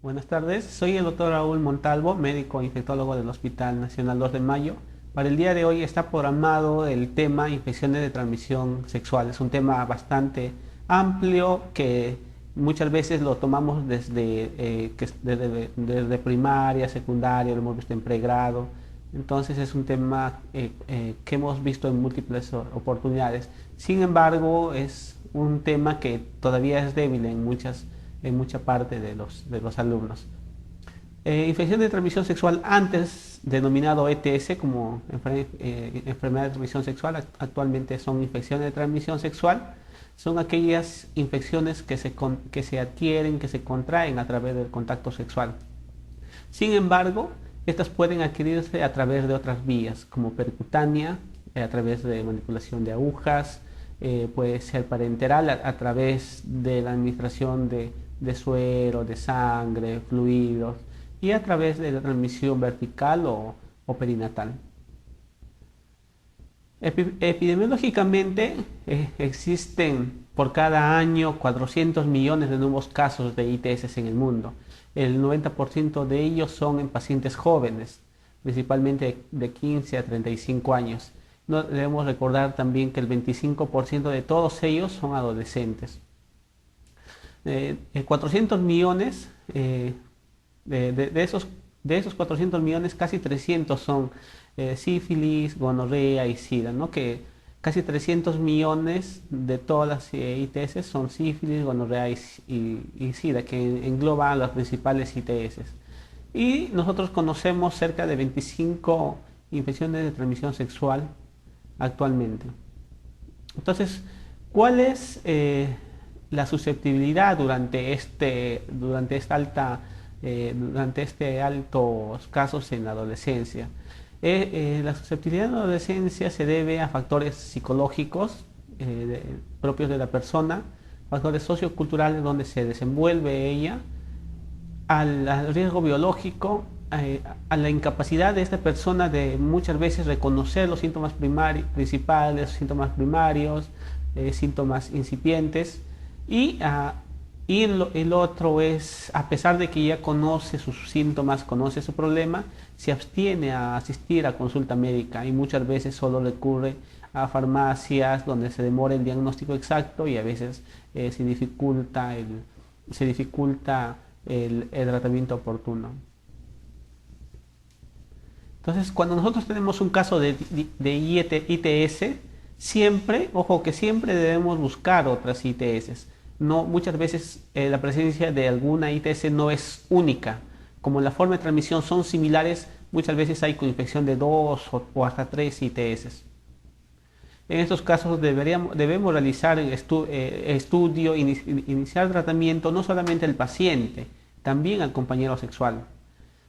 Buenas tardes, soy el doctor Raúl Montalvo, médico infectólogo del Hospital Nacional 2 de Mayo. Para el día de hoy está programado el tema infecciones de transmisión sexual. Es un tema bastante amplio que muchas veces lo tomamos desde primaria, secundaria, lo hemos visto en pregrado. Entonces es un tema que hemos visto en múltiples oportunidades. Sin embargo, es un tema que todavía es débil en mucha parte de los alumnos. Infección de transmisión sexual, antes denominado ETS como enfermedad de transmisión sexual, actualmente son infecciones de transmisión sexual. Son aquellas infecciones que se adquieren, que se contraen a través del contacto sexual. Sin embargo, estas pueden adquirirse a través de otras vías, como percutánea, a través de manipulación de agujas, puede ser parenteral a través de la administración de suero, de sangre, fluidos, y a través de la transmisión vertical o perinatal. Epidemiológicamente existen por cada año 400 millones de nuevos casos de ITS en el mundo. El 90% de ellos son en pacientes jóvenes, principalmente de 15 a 35 años. No debemos recordar también que el 25% de todos ellos son adolescentes. 400 millones, de esos 400 millones, casi 300 son sífilis, gonorrea y sida, ¿no? Que casi 300 millones de todas las ITS son sífilis, gonorrea y sida, que engloban las principales ITS. Y nosotros conocemos cerca de 25 infecciones de transmisión sexual actualmente. Entonces, ¿cuál es la susceptibilidad durante este altos casos en la adolescencia? La susceptibilidad en la adolescencia se debe a factores psicológicos propios de la persona, factores socioculturales donde se desenvuelve ella, al riesgo biológico, a la incapacidad de esta persona de muchas veces reconocer los síntomas principales, síntomas primarios, síntomas incipientes, y, el otro es, a pesar de que ya conoce sus síntomas, conoce su problema, se abstiene a asistir a consulta médica y muchas veces solo recurre a farmacias donde se demora el diagnóstico exacto y a veces se dificulta el tratamiento oportuno. Entonces, cuando nosotros tenemos un caso de ITS, siempre, ojo que siempre debemos buscar otras ITS. No, muchas veces la presencia de alguna ITS no es única. Como la forma de transmisión son similares, muchas veces hay coinfección de dos o hasta tres ITS. En estos casos debemos realizar estudio, iniciar tratamiento no solamente al paciente, también al compañero sexual.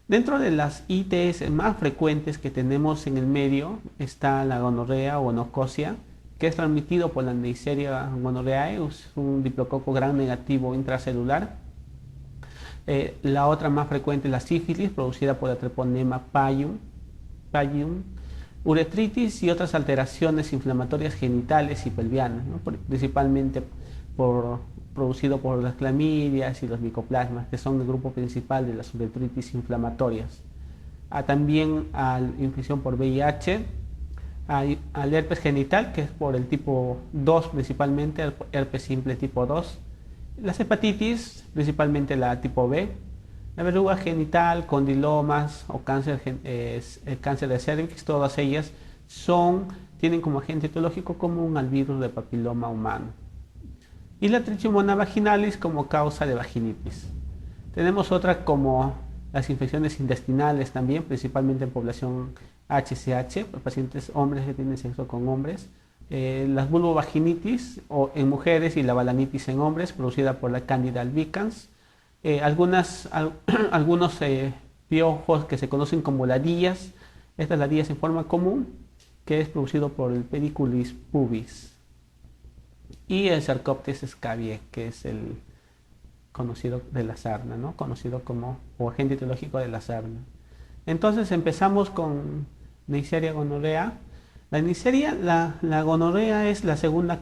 Dentro de las ITS más frecuentes que tenemos en el medio está la gonorrea o gonococia, que es transmitido por la Neisseria gonorrhoeae, un diplococo gram negativo intracelular. La otra más frecuente es la sífilis, producida por la Treponema pallidum, uretritis y otras alteraciones inflamatorias genitales y pelvianas, ¿no? Principalmente producido por las clamidias y los micoplasmas, que son el grupo principal de las uretritis inflamatorias. También a la infección por VIH, al herpes genital, que es por el tipo 2 principalmente, el herpes simple tipo 2, las hepatitis, principalmente la tipo B, la verruga genital, condilomas o cáncer de cervix, todas ellas tienen como agente etiológico común al virus de papiloma humano. Y la trichomona vaginalis como causa de vaginitis. Tenemos otra como las infecciones intestinales también, principalmente en población HCH, pacientes hombres que tienen sexo con hombres. Las vulvovaginitis en mujeres y la balanitis en hombres, producida por la Candida albicans. Algunos piojos que se conocen como ladillas, estas ladillas en forma común, que es producido por el Pediculis pubis. Y el Sarcoptes scabiei, que es el conocido de la sarna, ¿no? Conocido como agente etiológico de la sarna. Entonces empezamos con Neisseria gonorrea. La gonorrea es la segunda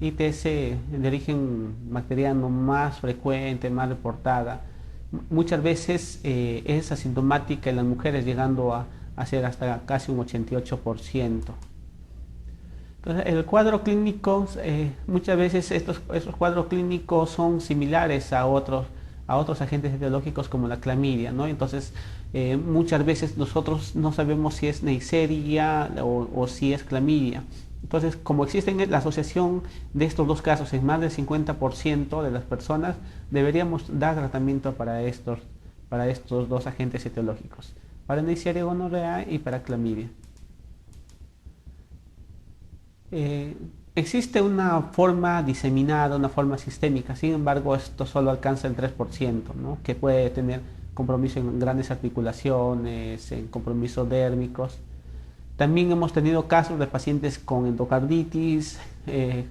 ITS de origen bacteriano más frecuente, más reportada. muchas veces es asintomática en las mujeres, llegando a ser hasta casi un 88%. Entonces, el cuadro clínico, muchas veces estos cuadros clínicos son similares a otros agentes etiológicos como la clamidia, ¿no? Entonces, muchas veces nosotros no sabemos si es Neisseria o si es clamidia. Entonces, como existe la asociación de estos dos casos en más del 50% de las personas, deberíamos dar tratamiento para estos dos agentes etiológicos, para Neisseria gonorrea y para clamidia. Existe una forma diseminada, una forma sistémica, sin embargo esto solo alcanza el 3%, ¿no? Que puede tener compromiso en grandes articulaciones, en compromisos dérmicos. También hemos tenido casos de pacientes con endocarditis,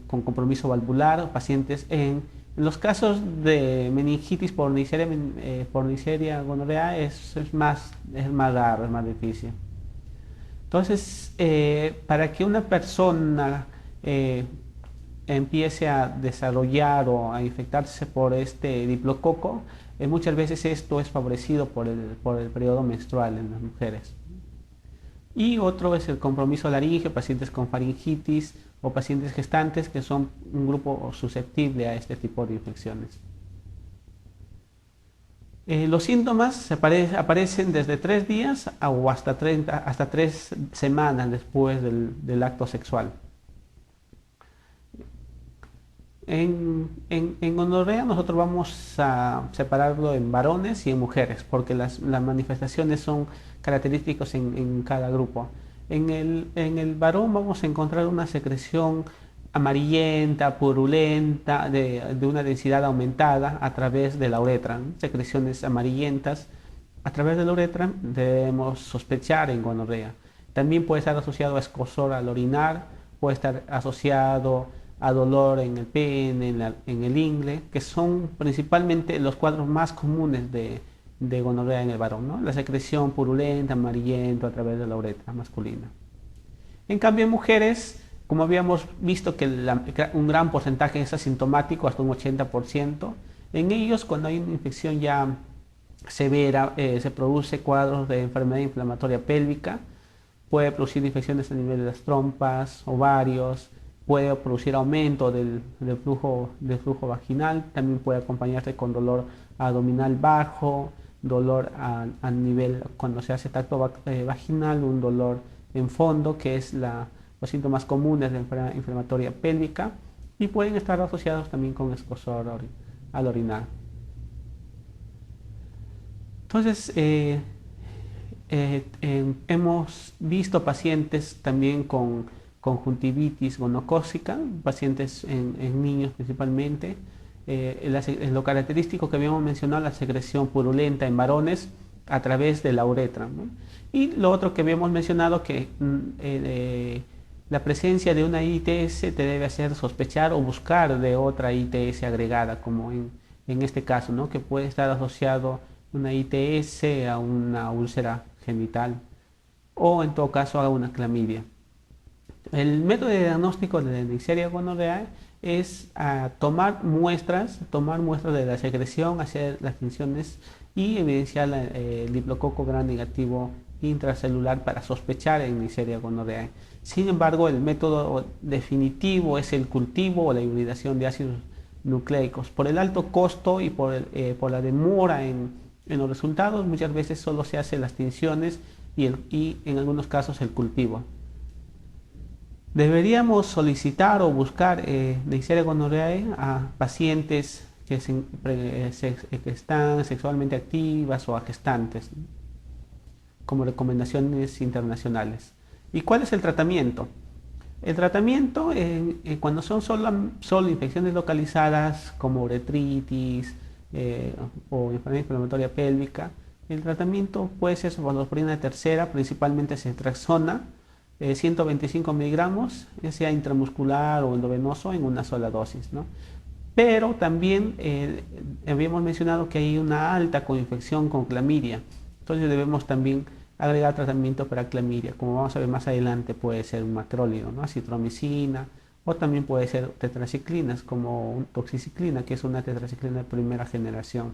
con compromiso valvular, pacientes en los casos de meningitis por Neisseria gonorrea es más raro, es más difícil. Entonces, para que una persona empiece a desarrollar o a infectarse por este diplococo, muchas veces esto es favorecido por el periodo menstrual en las mujeres. Y otro es el compromiso laríngeo, pacientes con faringitis o pacientes gestantes que son un grupo susceptible a este tipo de infecciones. Los síntomas aparecen desde 3 días o hasta 3 semanas después del acto sexual. En gonorrea nosotros vamos a separarlo en varones y en mujeres, porque las manifestaciones son características en cada grupo. En el varón vamos a encontrar una secreción amarillenta, purulenta, de una densidad aumentada a través de la uretra, ¿no? Secreciones amarillentas a través de la uretra debemos sospechar en gonorrea. También puede estar asociado a escozor al orinar, puede estar asociado a dolor en el pene, en el ingle, que son principalmente los cuadros más comunes de gonorrea en el varón, ¿no? La secreción purulenta, amarillento a través de la uretra masculina. En cambio, en mujeres, como habíamos visto que un gran porcentaje es asintomático, hasta un 80%, en ellos cuando hay una infección ya severa, se produce cuadros de enfermedad inflamatoria pélvica, puede producir infecciones a nivel de las trompas, ovarios, puede producir aumento del flujo vaginal, también puede acompañarse con dolor abdominal bajo, dolor a nivel, cuando se hace tacto vaginal, un dolor en fondo, que es los síntomas comunes de enfermedad inflamatoria pélvica, y pueden estar asociados también con escozor al orinar. Entonces, hemos visto pacientes también con conjuntivitis gonocócica, pacientes en niños principalmente. Lo característico que habíamos mencionado, la secreción purulenta en varones a través de la uretra, ¿no? Y lo otro que habíamos mencionado, que la presencia de una ITS te debe hacer sospechar o buscar de otra ITS agregada, como en este caso, ¿no? Que puede estar asociado una ITS a una úlcera genital o en todo caso a una clamidia. El método de diagnóstico de Neisseria gonorrea es tomar muestras de la secreción, hacer las tinciones y evidenciar el diplococo gram negativo intracelular para sospechar en Neisseria gonorrea. Sin embargo, el método definitivo es el cultivo o la hibridación de ácidos nucleicos. Por el alto costo y por la demora en los resultados, muchas veces solo se hacen las tinciones y en algunos casos el cultivo. Deberíamos solicitar o buscar Neisseria gonorrhoeae a pacientes que están sexualmente activas o a gestantes, ¿no? Como recomendaciones internacionales. ¿Y cuál es el tratamiento? El tratamiento, cuando son solo infecciones localizadas como uretritis o enfermedad inflamatoria pélvica, el tratamiento puede ser cefalosporina tercera, principalmente ceftriaxona, 125 miligramos, ya sea intramuscular o endovenoso, en una sola dosis, ¿no? Pero también habíamos mencionado que hay una alta coinfección con clamidia, entonces debemos también agregar tratamiento para clamidia. Como vamos a ver más adelante, puede ser un macrólido, ¿no? Acitromicina, o también puede ser tetraciclinas como toxiciclina, que es una tetraciclina de primera generación.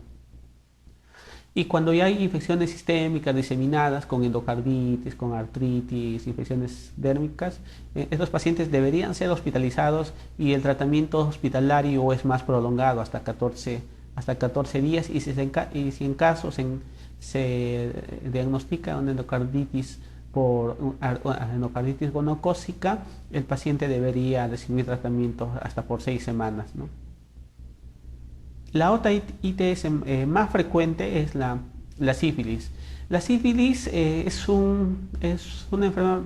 Y cuando ya hay infecciones sistémicas diseminadas con endocarditis, con artritis, infecciones dérmicas, estos pacientes deberían ser hospitalizados y el tratamiento hospitalario es más prolongado hasta 14 días y si en caso se diagnostica una endocarditis por endocarditis gonocócica, el paciente debería recibir tratamiento hasta por 6 semanas, ¿no? La otra ITS más frecuente es la sífilis. La sífilis es una enfermedad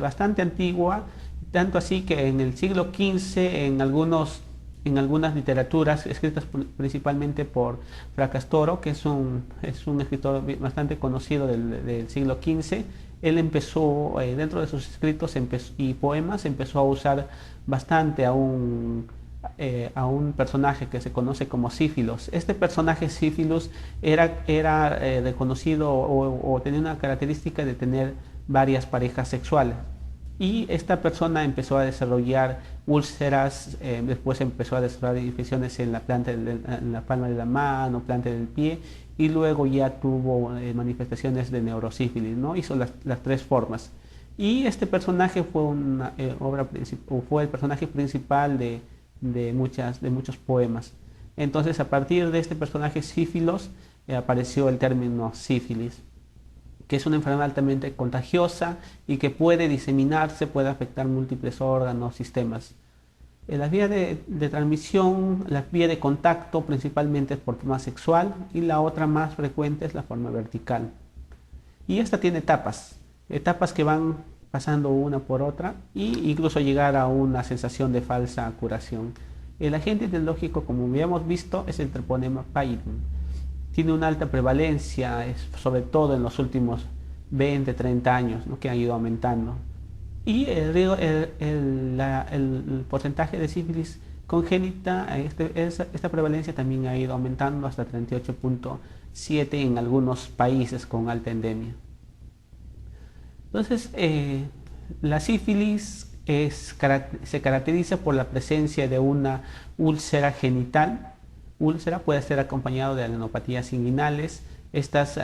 bastante antigua, tanto así que en el siglo XV, en algunas literaturas escritas principalmente por Fracastoro, que es un escritor bastante conocido del siglo XV, él empezó, dentro de sus escritos y poemas, empezó a usar bastante a un personaje que se conoce como Sífilos. Este personaje Sífilos era reconocido o tenía una característica de tener varias parejas sexuales. Y esta persona empezó a desarrollar úlceras, después empezó a desarrollar infecciones en en la palma de la mano, planta del pie, y luego ya tuvo manifestaciones de neurosífilis, ¿no? Hizo las tres formas. Y este personaje fue fue el personaje principal de muchos poemas. Entonces, a partir de este personaje Sífilos, apareció el término sífilis, que es una enfermedad altamente contagiosa y que puede diseminarse, puede afectar múltiples órganos, sistemas. La vía de transmisión, la vía de contacto principalmente es por forma sexual y la otra más frecuente es la forma vertical. Y esta tiene etapas que van pasando una por otra e incluso llegar a una sensación de falsa curación. El agente etiológico, como habíamos visto, es el Treponema pallidum. Tiene una alta prevalencia, sobre todo en los últimos 20, 30 años, ¿no?, que han ido aumentando. Y el porcentaje de sífilis congénita, esta prevalencia también ha ido aumentando hasta 38.7 en algunos países con alta endemia. Entonces, la sífilis se caracteriza por la presencia de una úlcera genital. Úlcera puede ser acompañado de adenopatías inguinales. Estas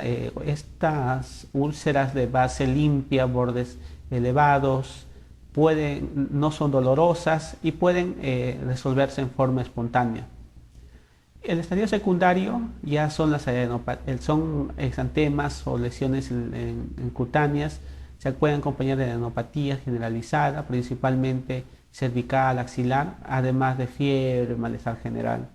úlceras de base limpia, bordes elevados, no son dolorosas y pueden resolverse en forma espontánea. El estadio secundario ya son son exantemas o lesiones cutáneas. Se pueden acompañar de adenopatía generalizada, principalmente cervical, axilar, además de fiebre, malestar general.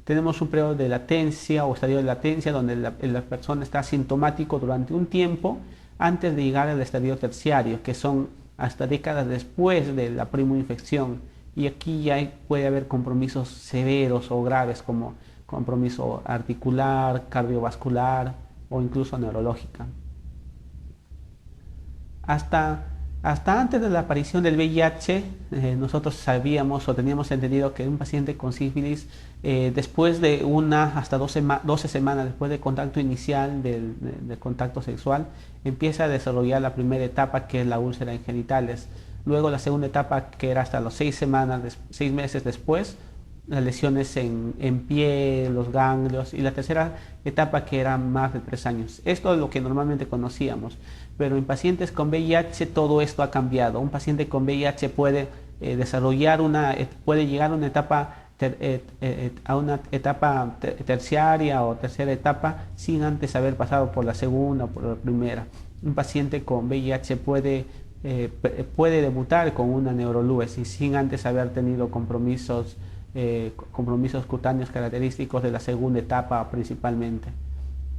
Tenemos un periodo de latencia o estadio de latencia donde la persona está asintomático durante un tiempo antes de llegar al estadio terciario, que son hasta décadas después de la primoinfección. Y aquí ya puede haber compromisos severos o graves como compromiso articular, cardiovascular o incluso neurológica. Hasta antes de la aparición del VIH, nosotros sabíamos o teníamos entendido que un paciente con sífilis, después de hasta 12 semanas después del contacto inicial del contacto sexual, empieza a desarrollar la primera etapa, que es la úlcera en genitales. Luego la segunda etapa, que era hasta los 6 meses después, las lesiones en piel, los ganglios, y la tercera etapa, que era más de 3 años. Esto es lo que normalmente conocíamos, pero en pacientes con VIH todo esto ha cambiado. Un paciente con VIH puede puede llegar a una etapa terciaria o tercera etapa sin antes haber pasado por la segunda o por la primera. Un paciente con VIH puede debutar con una neuroluesis sin antes haber tenido compromisos cutáneos característicos de la segunda etapa principalmente.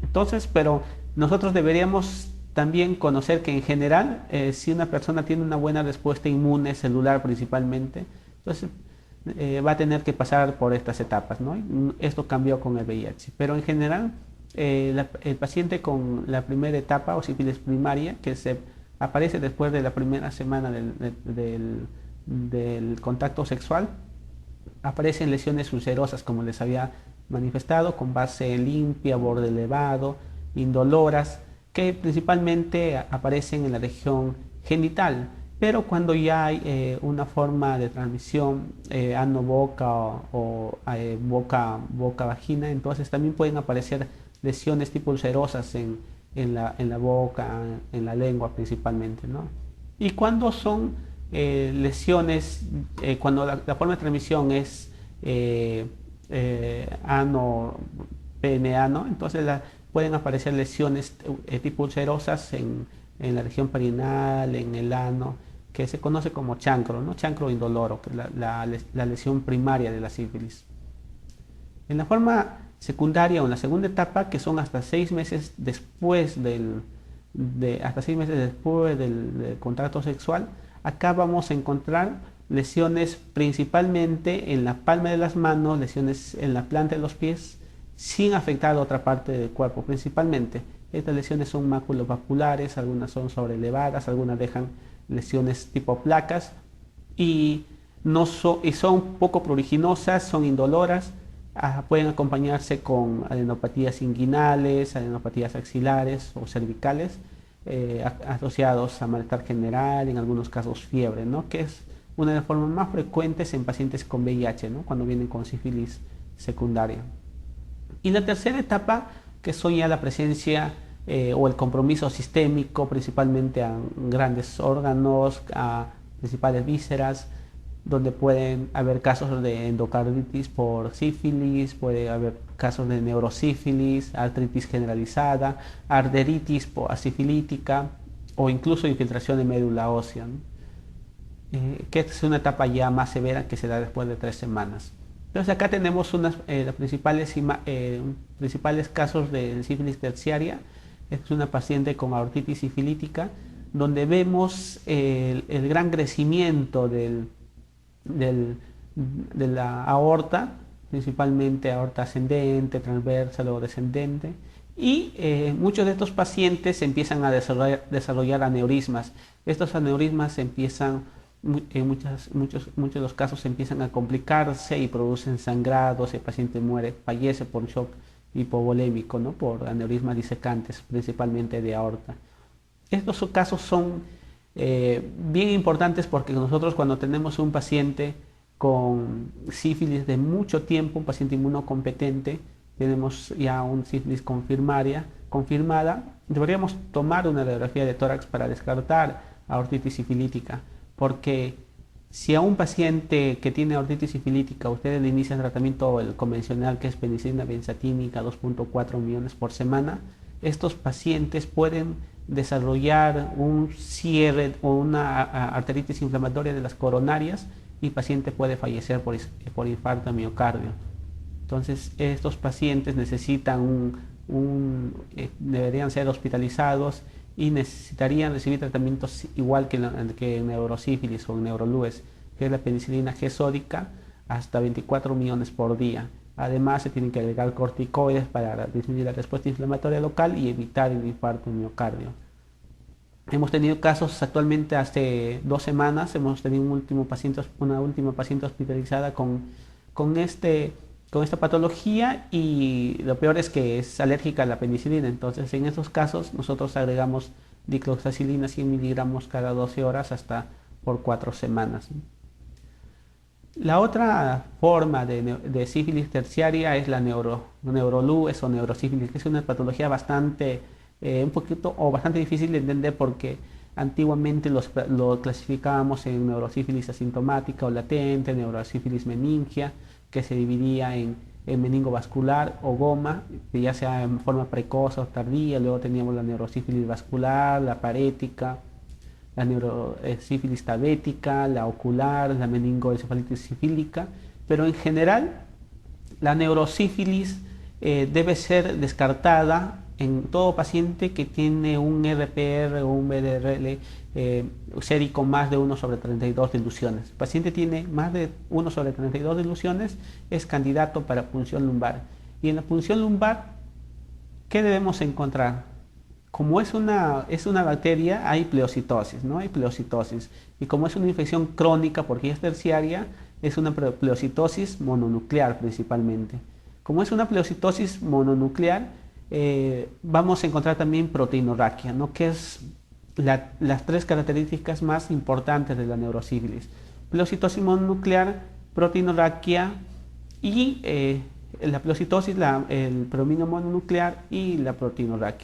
Entonces, pero nosotros deberíamos también conocer que en general, si una persona tiene una buena respuesta inmune celular principalmente, entonces va a tener que pasar por estas etapas, ¿no? Esto cambió con el VIH, pero en general el paciente con la primera etapa o sífilis primaria, que aparece después de la primera semana del contacto sexual, aparecen lesiones ulcerosas, como les había manifestado, con base limpia, borde elevado, indoloras, que principalmente aparecen en la región genital, pero cuando ya hay una forma de transmisión ano-boca o boca-vagina, entonces también pueden aparecer lesiones tipo ulcerosas en la boca, en la lengua principalmente, ¿no? Y cuando son lesiones, cuando la forma de transmisión es ano, pene, ano, entonces pueden aparecer lesiones tipo ulcerosas en la región perineal, en el ano, que se conoce como chancro, ¿no? Chancro indoloro, que es la lesión primaria de la sífilis. En la forma secundaria o en la segunda etapa, que son hasta 6 meses después del contacto sexual, acá vamos a encontrar lesiones principalmente en la palma de las manos, lesiones en la planta de los pies, sin afectar a otra parte del cuerpo principalmente. Estas lesiones son maculopapulares, algunas son sobrelevadas, algunas dejan lesiones tipo placas y son poco pruriginosas, son indoloras. Pueden acompañarse con adenopatías inguinales, adenopatías axilares o cervicales, asociados a malestar general, en algunos casos fiebre, ¿no? Que es una de las formas más frecuentes en pacientes con VIH, ¿no? Cuando vienen con sífilis secundaria. Y la tercera etapa, que son ya la presencia o el compromiso sistémico, principalmente a grandes órganos, a principales vísceras, donde pueden haber casos de endocarditis por sífilis, puede haber casos de neurosífilis, artritis generalizada, arderitis asifilítica o incluso infiltración de médula ósea, ¿no? Que es una etapa ya más severa que se da después de 3 semanas. Entonces acá tenemos los principales casos de sífilis terciaria. Es una paciente con aortitis sifilítica, donde vemos el gran crecimiento de la aorta, principalmente aorta ascendente, transversal o descendente, y muchos de estos pacientes empiezan a desarrollar aneurismas. Estos aneurismas empiezan, en muchos de los casos, empiezan a complicarse y producen sangrados, el paciente fallece por shock hipovolémico, ¿no? Por aneurismas disecantes, principalmente de aorta. Estos casos son bien importantes porque nosotros, cuando tenemos un paciente con sífilis de mucho tiempo, un paciente inmunocompetente, tenemos ya un sífilis confirmada, deberíamos tomar una radiografía de tórax para descartar aortitis sifilítica, porque si a un paciente que tiene aortitis sifilítica ustedes le inician tratamiento el convencional, que es penicilina benzatínica 2.4 millones por semana, estos pacientes pueden desarrollar un cierre o una arteritis inflamatoria de las coronarias y el paciente puede fallecer por infarto de miocardio. Entonces estos pacientes necesitan deberían ser hospitalizados y necesitarían recibir tratamientos igual que en neurosífilis o en neurolues, que es la penicilina G sódica, hasta 24 millones por día. Además, se tienen que agregar corticoides para disminuir la respuesta inflamatoria local y evitar el infarto de miocardio. Hemos tenido casos actualmente, hace 2 semanas, hemos tenido una última paciente hospitalizada con esta patología, y lo peor es que es alérgica a la penicilina. Entonces, en estos casos, nosotros agregamos dicloxacilina 100 miligramos cada 12 horas hasta por 4 semanas. La otra forma de sífilis terciaria es la neurolues o neurosífilis, que es una patología bastante difícil de entender, porque antiguamente lo clasificábamos en neurosífilis asintomática o latente, neurosífilis meningia, que se dividía en meningovascular o goma, que ya sea en forma precoz o tardía. Luego teníamos la neurosífilis vascular, la parética, la neurosífilis tabética, la ocular, la meningoencefalitis sifílica, pero en general la neurosífilis debe ser descartada en todo paciente que tiene un RPR o un VDRL sérico más de 1/32 diluciones. El paciente tiene más de 1/32 diluciones, es candidato para punción lumbar. Y en la punción lumbar, ¿qué debemos encontrar? Como es una bacteria, hay pleocitosis, ¿no? Hay pleocitosis. Y como es una infección crónica, porque es terciaria, es una pleocitosis mononuclear principalmente. Como es una pleocitosis mononuclear, vamos a encontrar también proteinorraquia, ¿no? Que es las 3 características más importantes de la neurosífilis: pleocitosis mononuclear, proteinorraquia y La pleocitosis, el predominio mononuclear y la proteinuria.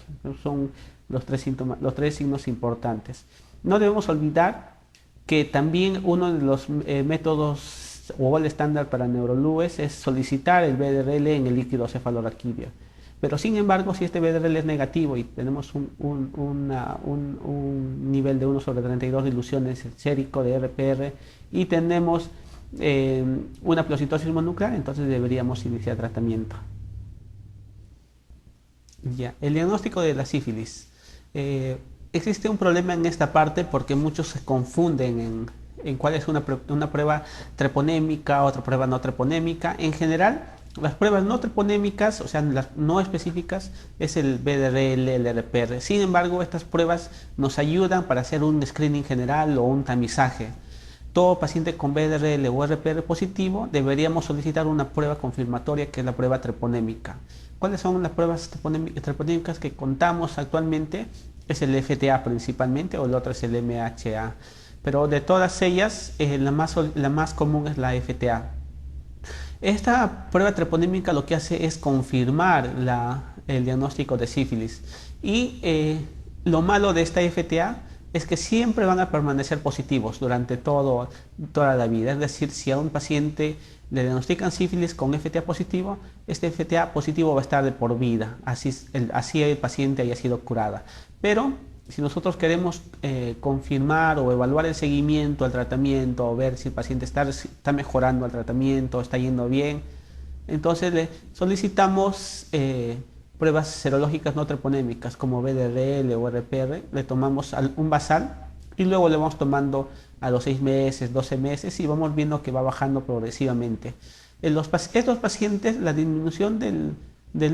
Son los tres signos importantes. No debemos olvidar que también uno de los métodos o el estándar para neurolues es solicitar el BDRL en el líquido cefalorraquídeo. Pero sin embargo, si este BDRL es negativo y tenemos un nivel de 1/32 de diluciones sérico de RPR y tenemos una pleocitosis mononuclear, entonces deberíamos iniciar tratamiento. Ya, el diagnóstico de la sífilis. Existe un problema en esta parte porque muchos se confunden en cuál es una prueba treponémica, otra prueba no treponémica. En general, las pruebas no treponémicas, o sea, las no específicas, es el BDRL, el RPR. Sin embargo, estas pruebas nos ayudan para hacer un screening general o un tamizaje. Todo paciente con BDRL o RPR positivo deberíamos solicitar una prueba confirmatoria que es la prueba treponémica. ¿Cuáles son las pruebas treponémicas que contamos actualmente? Es el FTA principalmente, o el otro es el MHA. Pero de todas ellas, la más común es la FTA. Esta prueba treponémica lo que hace es confirmar el diagnóstico de sífilis. Y lo malo de esta FTA es que siempre van a permanecer positivos durante toda la vida. Es decir, si a un paciente le diagnostican sífilis con FTA positivo, este FTA positivo va a estar de por vida, así el paciente haya sido curada. Pero si nosotros queremos confirmar o evaluar el seguimiento al tratamiento, o ver si el paciente está mejorando al tratamiento, está yendo bien, entonces le solicitamos pruebas serológicas no treponémicas como BDRL o RPR, le tomamos un basal y luego le vamos tomando a los 6 meses, 12 meses y vamos viendo que va bajando progresivamente. En estos pacientes la disminución del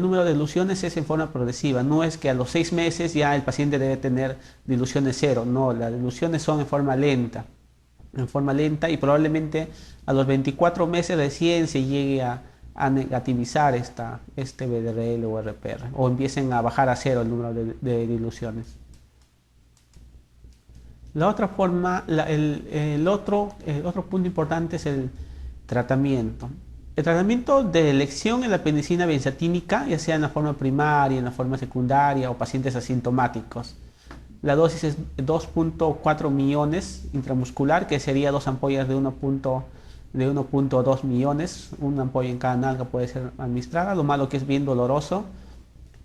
número de diluciones es en forma progresiva, no es que a los 6 meses ya el paciente debe tener diluciones cero, no, las diluciones son en forma lenta y probablemente a los 24 meses recién se llegue a negativizar este BDRL o RPR o empiecen a bajar a cero el número de diluciones. La otra forma, el otro punto importante es el tratamiento. El tratamiento de elección es la penicilina benzatínica, ya sea en la forma primaria, en la forma secundaria o pacientes asintomáticos. La dosis es 2.4 millones intramuscular, que sería 2 ampollas de 1.2 millones, una ampolla en cada nalga puede ser administrada, lo malo que es bien doloroso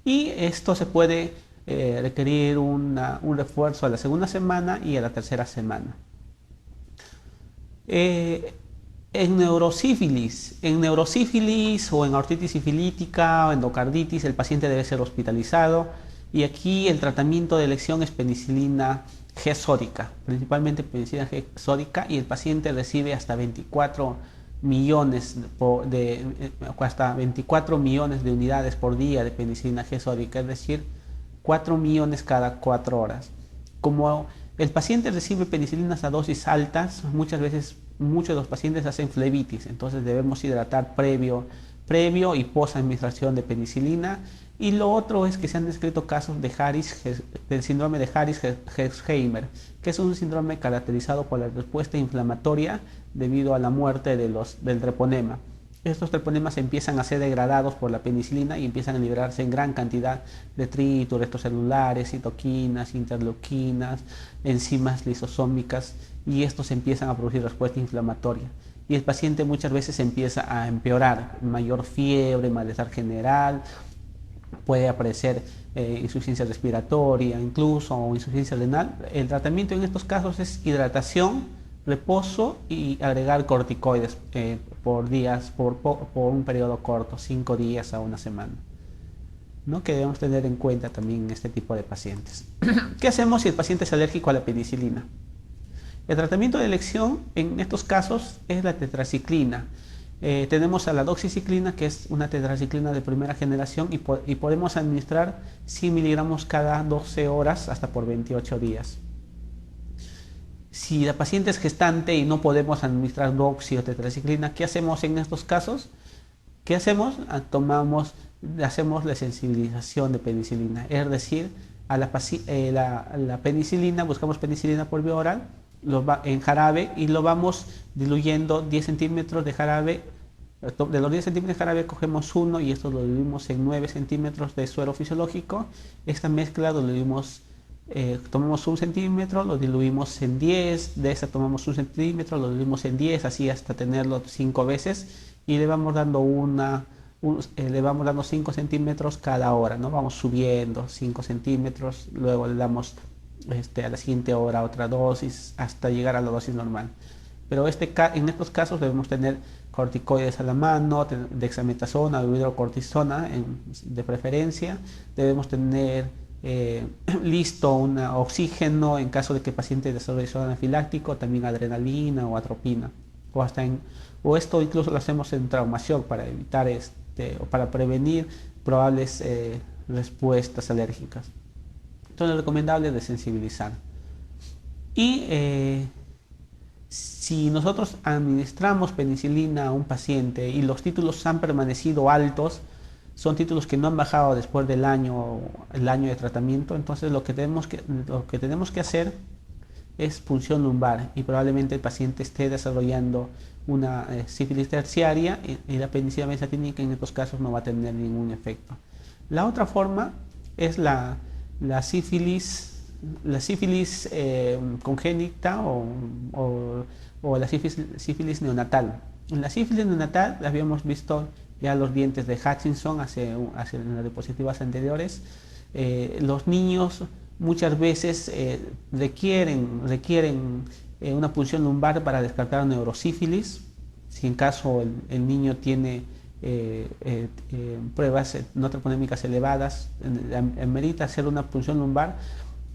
y esto se puede requerir un refuerzo a la segunda semana y a la tercera semana. En neurosífilis o en aortitis sifilítica o endocarditis el paciente debe ser hospitalizado y aquí el tratamiento de elección es penicilina G sódica, principalmente penicilina G sódica, y el paciente recibe hasta 24 millones de unidades por día de penicilina G sódica, es decir, 4 millones cada 4 horas. Como el paciente recibe penicilinas a dosis altas, muchos de los pacientes hacen flebitis, entonces debemos hidratar previo y post administración de penicilina. Y lo otro es que se han descrito casos del síndrome de Harris-Herxheimer, que es un síndrome caracterizado por la respuesta inflamatoria debido a la muerte del treponema. Estos treponemas empiezan a ser degradados por la penicilina y empiezan a liberarse en gran cantidad de detritos extracelulares, citoquinas, interleuquinas, enzimas lisosómicas, y estos empiezan a producir respuesta inflamatoria. Y el paciente muchas veces empieza a empeorar, mayor fiebre, malestar general, puede aparecer insuficiencia respiratoria incluso o insuficiencia renal. El tratamiento en estos casos es hidratación, reposo y agregar corticoides por un periodo corto, 5 días a una semana, ¿no? Que debemos tener en cuenta también en este tipo de pacientes. ¿Qué hacemos si el paciente es alérgico a la penicilina? El tratamiento de elección en estos casos es la tetraciclina. Tenemos a la doxiciclina, que es una tetraciclina de primera generación y podemos administrar 100 miligramos cada 12 horas hasta por 28 días. Si la paciente es gestante y no podemos administrar doxi o tetraciclina, ¿qué hacemos en estos casos? ¿Qué hacemos? Hacemos la sensibilización de penicilina, es decir, a la penicilina, buscamos penicilina por vía oral en jarabe y lo vamos diluyendo 10 centímetros de jarabe De los 10 centímetros cada vez cogemos uno y esto lo dividimos en 9 centímetros de suero fisiológico. Esta mezcla lo dividimos, tomamos 1 centímetro, lo diluimos en 10, de esta tomamos 1 centímetro, lo diluimos en 10, así hasta tenerlo 5 veces y le vamos dando le vamos dando 5 centímetros cada hora, ¿no? Vamos subiendo 5 centímetros, luego le damos a la siguiente hora otra dosis hasta llegar a la dosis normal. Pero en estos casos debemos tener corticoides a la mano, dexametasona o hidrocortisona de preferencia. Debemos tener listo un oxígeno en caso de que el paciente desarrolle shock anafiláctico, también adrenalina o atropina. O esto incluso lo hacemos en traumación para evitar o para prevenir probables respuestas alérgicas. Entonces es recomendable desensibilizar. Y si nosotros administramos penicilina a un paciente y los títulos han permanecido altos, son títulos que no han bajado después del año de tratamiento, entonces lo que tenemos que hacer es punción lumbar y probablemente el paciente esté desarrollando una sífilis terciaria y la penicilina benzatínica en estos casos no va a tener ningún efecto. La otra forma es la sífilis congénita o la sífilis neonatal. En la sífilis neonatal la habíamos visto ya los dientes de Hutchinson en las diapositivas anteriores. Los niños muchas veces requieren una punción lumbar para descartar neurosífilis. Si en caso el niño tiene pruebas no troponémicas elevadas, amerita hacer una punción lumbar.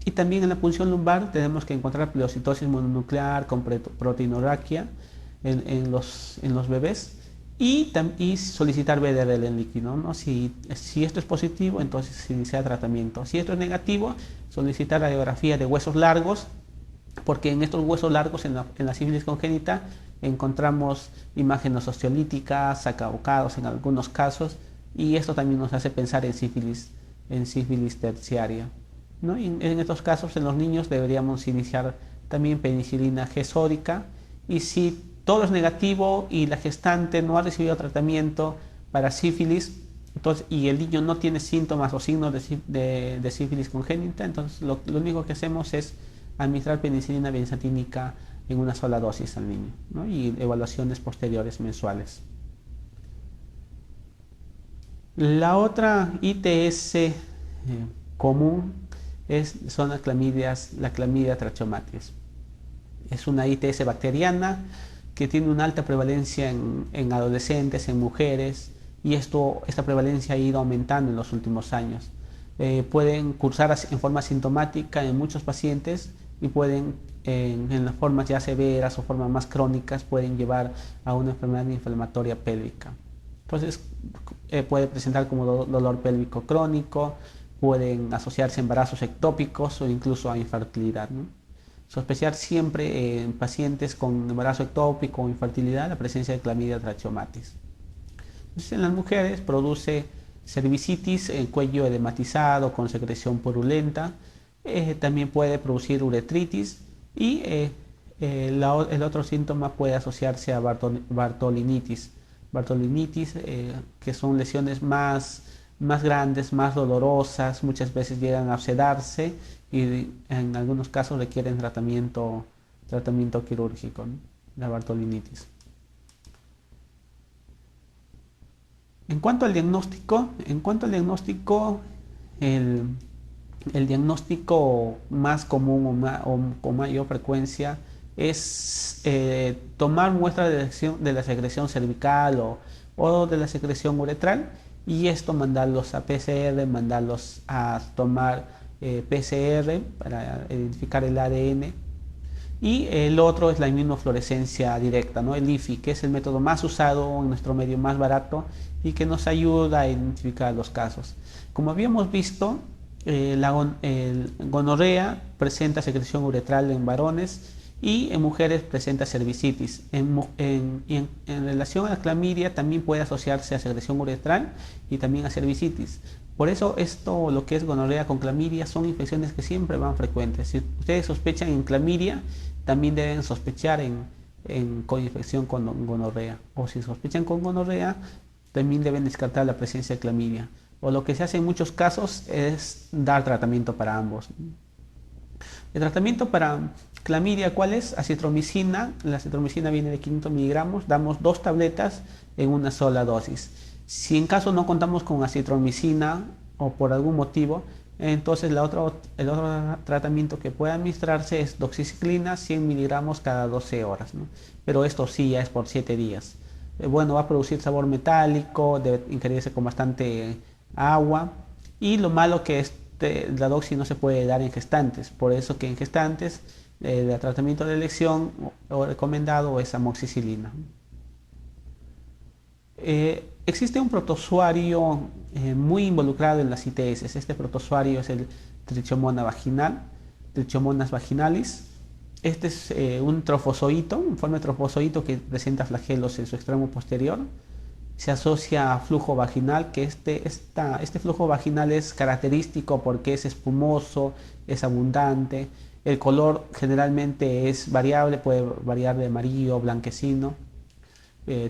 Y también en la punción lumbar tenemos que encontrar pleocitosis mononuclear con proteinorraquia en los bebés y solicitar BDRL en líquido, ¿no? Si esto es positivo, entonces iniciar tratamiento. Si esto es negativo, solicitar radiografía de huesos largos, porque en estos huesos largos, en la sífilis congénita, encontramos imágenes osteolíticas, sacabocados en algunos casos, y esto también nos hace pensar en sífilis terciaria, ¿no? Y en estos casos, en los niños, deberíamos iniciar también penicilina G-sódica, y si todo es negativo y la gestante no ha recibido tratamiento para sífilis, entonces, y el niño no tiene síntomas o signos de sífilis congénita, entonces lo único que hacemos es administrar penicilina benzatínica en una sola dosis al niño, ¿no? Y evaluaciones posteriores mensuales. La otra ITS común son las clamidias, la clamidia trachomatis. Es una ITS bacteriana que tiene una alta prevalencia en adolescentes, en mujeres, y esta prevalencia ha ido aumentando en los últimos años. Pueden cursar en forma sintomática en muchos pacientes y pueden, en las formas ya severas o formas más crónicas, pueden llevar a una enfermedad inflamatoria pélvica. Entonces, puede presentar como dolor pélvico crónico, pueden asociarse a embarazos ectópicos o incluso a infertilidad, ¿no? Sospechar siempre en pacientes con embarazo ectópico o infertilidad la presencia de clamidia trachomatis. Entonces, en las mujeres produce cervicitis, cuello edematizado con secreción purulenta, también puede producir uretritis y el otro síntoma puede asociarse a bartolinitis, que son lesiones más grandes, más dolorosas, muchas veces llegan a sedarse y en algunos casos requieren tratamiento quirúrgico, ¿no? La bartolinitis. En cuanto al diagnóstico, el diagnóstico más común o con mayor frecuencia es tomar muestras de la secreción cervical o de la secreción uretral, y esto mandarlos a PCR, mandarlos a tomar PCR para identificar el ADN. Y el otro es la inmunofluorescencia directa, ¿no? El IFI, que es el método más usado en nuestro medio, más barato y que nos ayuda a identificar los casos. Como habíamos visto, gonorrea presenta secreción uretral en varones y en mujeres presenta cervicitis. En relación a la clamidia también puede asociarse a secreción uretral y también a cervicitis. Por eso lo que es gonorrea con clamidia son infecciones que siempre van frecuentes. Si ustedes sospechan en clamidia, también deben sospechar en con infección con gonorrea. O si sospechan con gonorrea, también deben descartar la presencia de clamidia. O lo que se hace en muchos casos es dar tratamiento para ambos. El tratamiento para clamidia, ¿cuál es? Acitromicina. La acitromicina viene de 500 miligramos. Damos 2 tabletas en una sola dosis. Si en caso no contamos con acitromicina o por algún motivo, entonces el otro tratamiento que puede administrarse es doxiciclina, 100 miligramos cada 12 horas, ¿no? Pero esto sí ya es por 7 días. Bueno, va a producir sabor metálico, debe ingerirse con bastante agua. Y lo malo que la doxi no se puede dar en gestantes, por eso que en gestantes el tratamiento de elección o recomendado es amoxicilina. Existe un protozoario muy involucrado en las ITS. Este protozoario es el Trichomona vaginal, Trichomonas vaginalis. Este es un trofozoito, un forma de trofozoito que presenta flagelos en su extremo posterior. Se asocia a flujo vaginal, que este flujo vaginal es característico porque es espumoso, es abundante. El color generalmente es variable, puede variar de amarillo, blanquecino.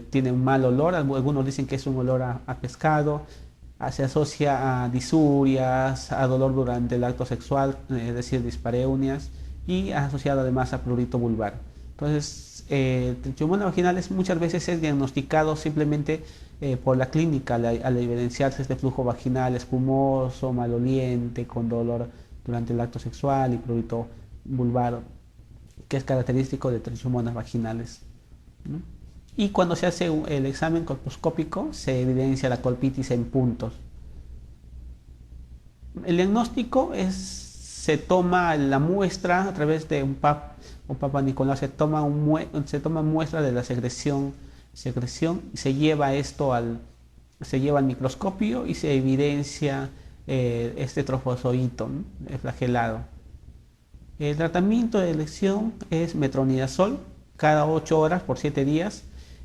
Tiene un mal olor, algunos dicen que es un olor a pescado. Se asocia a disurias, a dolor durante el acto sexual, es decir, dispareunias, y asociado además a prurito vulvar. Entonces, el trichomona vaginalis muchas veces es diagnosticado simplemente por la clínica al evidenciarse este flujo vaginal espumoso, maloliente, con dolor durante el acto sexual y prurito vulvar, que es característico de trichomonas vaginales, ¿no? Y cuando se hace el examen colposcópico se evidencia la colpitis en puntos. El diagnóstico se toma la muestra a través de un Papa Nicolau, se toma muestra de la secreción, y se lleva al microscopio y se evidencia este trofozoito, ¿no?, flagelado. El tratamiento de elección es metronidazol cada 8 horas por 7 días.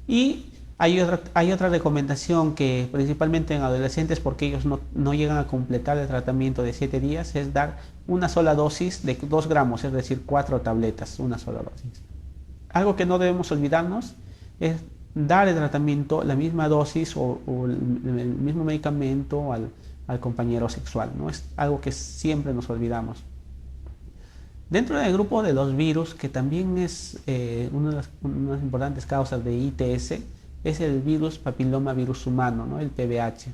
Y hay otra recomendación que principalmente en adolescentes, porque ellos no llegan a completar el tratamiento de 7 días, es dar una sola dosis de 2 gramos, es decir, 4 tabletas, una sola dosis. Algo que no debemos olvidarnos es dar el tratamiento, la misma dosis o el mismo medicamento al compañero sexual, ¿no? Es algo que siempre nos olvidamos. Dentro del grupo de los virus, que también es una de las importantes causas de ITS, es el virus papiloma virus humano, ¿no?, el PBH.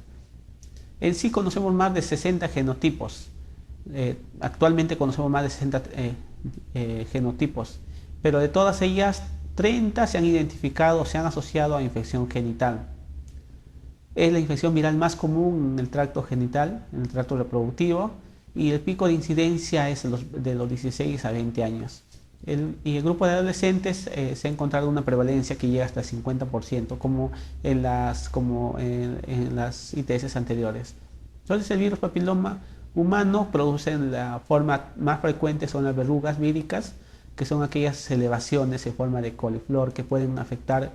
En sí conocemos más de 60 genotipos. Actualmente conocemos más de 60 genotipos, pero de todas ellas, 30 se han identificado, se han asociado a infección genital. Es la infección viral más común en el tracto genital, en el tracto reproductivo, y el pico de incidencia es de los 16 a 20 años. Y el grupo de adolescentes se ha encontrado una prevalencia que llega hasta el 50%, como en las ITS anteriores. Entonces, el virus papiloma humano produce, la forma más frecuente son las verrugas víricas, que son aquellas elevaciones en forma de coliflor que pueden afectar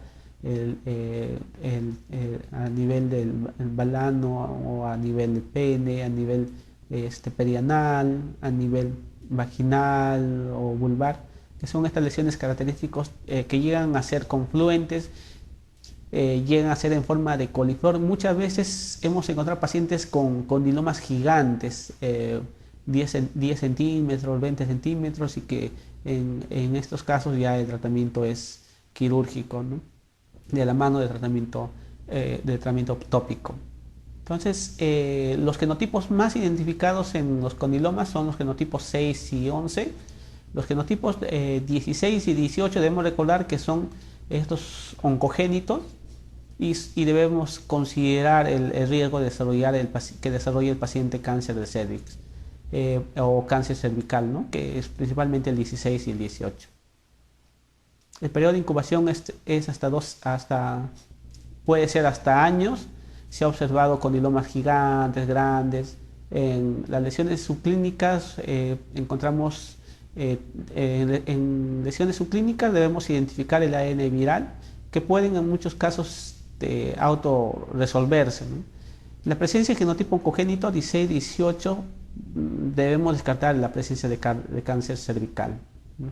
a nivel del balano o a nivel de pene, a nivel perianal, a nivel vaginal o vulvar, que son estas lesiones características que llegan a ser confluentes, llegan a ser en forma de coliflor. Muchas veces hemos encontrado pacientes con condilomas gigantes, 10 centímetros, 20 centímetros, y que en estos casos ya el tratamiento es quirúrgico, ¿no?, de la mano del tratamiento tópico. Entonces, los genotipos más identificados en los condilomas son los genotipos 6 y 11. Los genotipos 16 y 18 debemos recordar que son estos oncogénitos y debemos considerar el riesgo de que desarrolle el paciente cáncer de cervix o cáncer cervical, ¿no?, que es principalmente el 16 y el 18. El periodo de incubación puede ser hasta años. Se ha observado condilomas gigantes, grandes. En las lesiones subclínicas encontramos, en lesiones subclínicas debemos identificar el ADN viral, que pueden en muchos casos autorresolverse, ¿no? La presencia de genotipo oncogénito 16-18 debemos descartar la presencia de cáncer cervical, ¿no?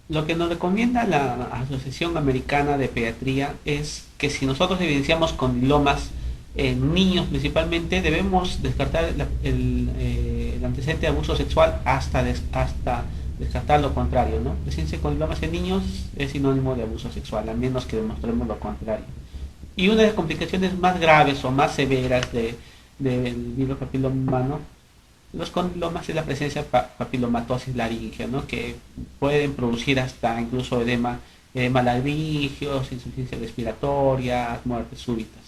Lo que nos recomienda la Asociación Americana de Pediatría es que si nosotros evidenciamos condilomas en niños principalmente, debemos descartar el antecedente de abuso sexual hasta descartar lo contrario, ¿no? Presencia de condilomas en niños es sinónimo de abuso sexual, a menos que demostremos lo contrario. Y una de las complicaciones más graves o más severas del virus papiloma humano, los condilomas, es la presencia de papilomatosis laringea, ¿no? Que pueden producir hasta incluso edema laringio, insuficiencia respiratoria, muertes súbitas,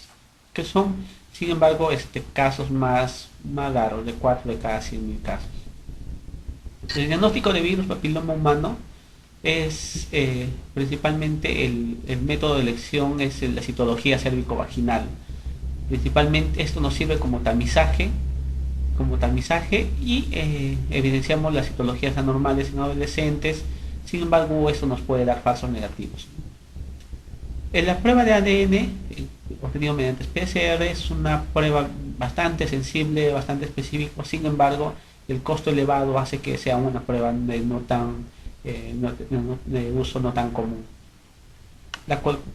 que son, sin embargo, casos más raros, de 4 de cada 100.000 casos. El diagnóstico de virus papiloma humano es principalmente el método de elección es la citología cérvico-vaginal. Principalmente esto nos sirve como tamizaje y evidenciamos las citologías anormales en adolescentes. Sin embargo, esto nos puede dar falsos negativos. En la prueba de ADN obtenido mediante PCR es una prueba bastante sensible, bastante específica. Sin embargo, el costo elevado hace que sea una prueba de uso no tan común.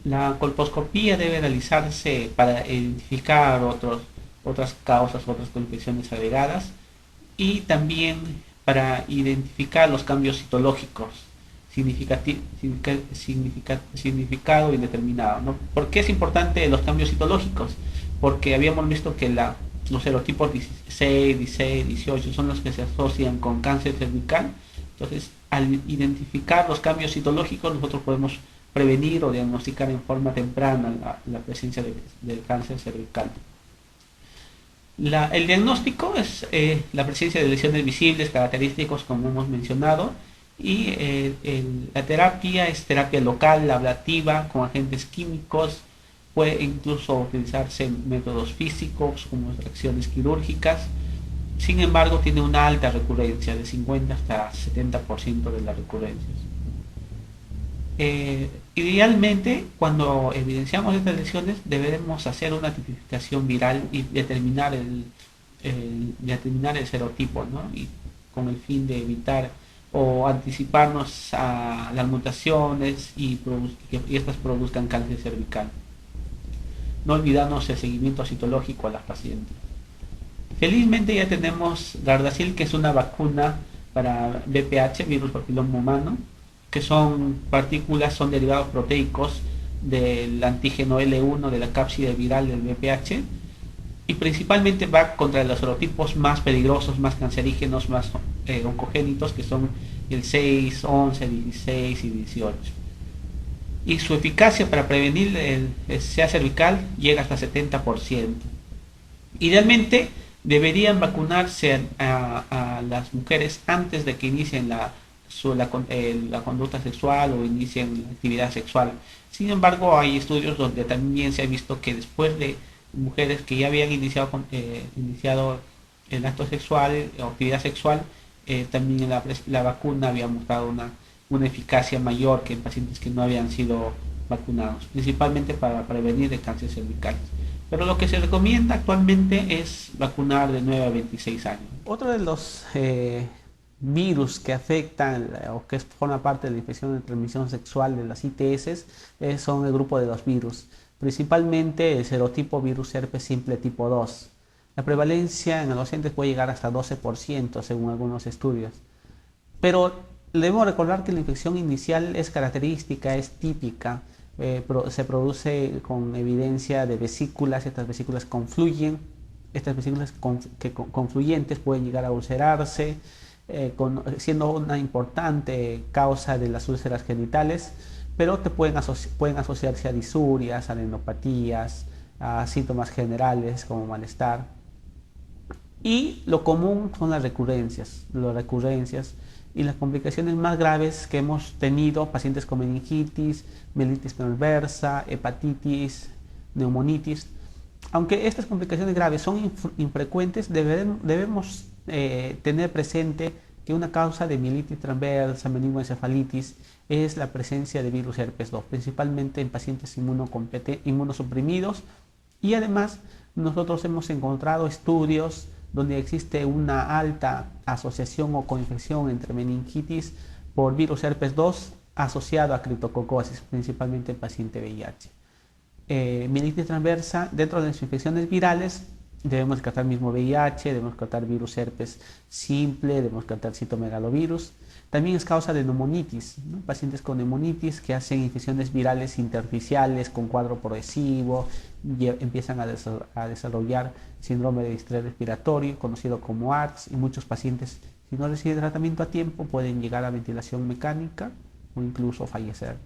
La colposcopía debe realizarse para identificar otras causas, otras infecciones agregadas, y también para identificar los cambios citológicos significado indeterminado, ¿no? ¿Por qué es importante los cambios citológicos? Porque habíamos visto que los serotipos 16, 16, 18 son los que se asocian con cáncer cervical. Entonces, al identificar los cambios citológicos, nosotros podemos prevenir o diagnosticar en forma temprana la presencia de cáncer cervical. El diagnóstico es la presencia de lesiones visibles, característicos como hemos mencionado, y la terapia es terapia local, ablativa, con agentes químicos. Puede incluso utilizarse métodos físicos como extracciones quirúrgicas. Sin embargo, tiene una alta recurrencia, de 50 hasta 70% de las recurrencias. Idealmente, cuando evidenciamos estas lesiones, deberemos hacer una tipificación viral y determinar el serotipo, ¿no? Y con el fin de evitar o anticiparnos a las mutaciones y estas produzcan cáncer cervical. No olvidarnos el seguimiento citológico a las pacientes. Felizmente ya tenemos Gardasil, que es una vacuna para VPH, virus papiloma humano, que son derivados proteicos del antígeno L1 de la cápside viral del VPH, y principalmente va contra los serotipos más peligrosos, más cancerígenos, más oncogénitos, que son el 6, 11, 16 y 18. Y su eficacia para prevenir el SEA cervical llega hasta 70%. Idealmente deberían vacunarse a las mujeres antes de que inicien la conducta sexual o inicien la actividad sexual. Sin embargo, hay estudios donde también se ha visto que después de mujeres que ya habían iniciado el acto sexual o actividad sexual, también la vacuna había mostrado una eficacia mayor que en pacientes que no habían sido vacunados, principalmente para prevenir el cáncer cervical. Pero lo que se recomienda actualmente es vacunar de 9 a 26 años. Otro de los virus que afectan o que forma parte de la infección de transmisión sexual de las ITS son el grupo de los virus, principalmente el serotipo virus herpes simple tipo 2. La prevalencia en adolescentes puede llegar hasta 12% según algunos estudios. Pero debemos recordar que la infección inicial es característica, es típica, se produce con evidencia de vesículas. Estas vesículas confluyen, confluyentes pueden llegar a ulcerarse, siendo una importante causa de las úlceras genitales, pero pueden asociarse a disurias, a adenopatías, a síntomas generales como malestar. Y lo común son las recurrencias y las complicaciones más graves que hemos tenido: pacientes con meningitis, mielitis transversa, hepatitis, neumonitis. Aunque estas complicaciones graves son infrecuentes, debemos tener presente que una causa de mielitis transversa, meningoencefalitis, es la presencia de virus herpes 2, principalmente en pacientes inmunosuprimidos. Y además, nosotros hemos encontrado estudios donde existe una alta asociación o coinfección entre meningitis por virus herpes 2 asociado a criptococosis, principalmente en paciente VIH. Mielitis transversa, dentro de las infecciones virales, debemos tratar mismo VIH, debemos tratar virus herpes simple, debemos tratar citomegalovirus. También es causa de neumonitis, ¿no? Pacientes con neumonitis que hacen infecciones virales intersticiales con cuadro progresivo y empiezan a desarrollar síndrome de distrés respiratorio, conocido como ARDS, y muchos pacientes, si no reciben tratamiento a tiempo, pueden llegar a ventilación mecánica o incluso fallecer.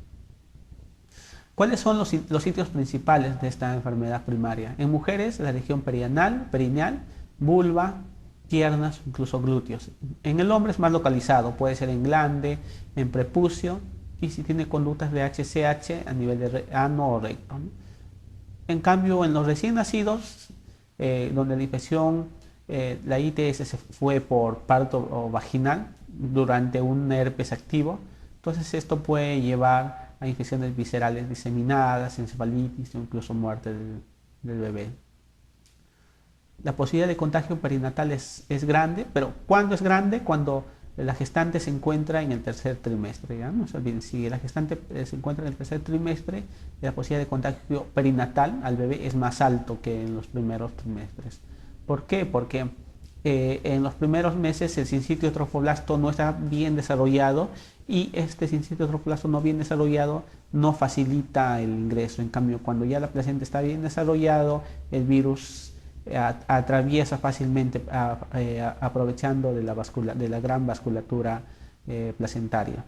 ¿Cuáles son los sitios principales de esta enfermedad primaria? En mujeres, la región perineal, vulva, piernas, incluso glúteos. En el hombre es más localizado, puede ser en glande, en prepucio, y si tiene conductas de HCH a nivel de ano o recto, ¿no? En cambio, en los recién nacidos, donde la infección, la ITS se fue por parto vaginal durante un herpes activo, entonces esto puede llevar a infecciones viscerales diseminadas, encefalitis o incluso muerte del bebé. La posibilidad de contagio perinatal es grande, pero ¿cuándo es grande? Cuando la gestante se encuentra en el tercer trimestre. ¿Ya? No se olviden, si la gestante se encuentra en el tercer trimestre, la posibilidad de contagio perinatal al bebé es más alto que en los primeros trimestres. ¿Por qué? Porque en los primeros meses el sincitio trofoblasto no está bien desarrollado y este sincitio trofoblasto no bien desarrollado no facilita el ingreso. En cambio, cuando ya la placenta está bien desarrollado, el virus atraviesa fácilmente aprovechando de la gran vasculatura placentaria.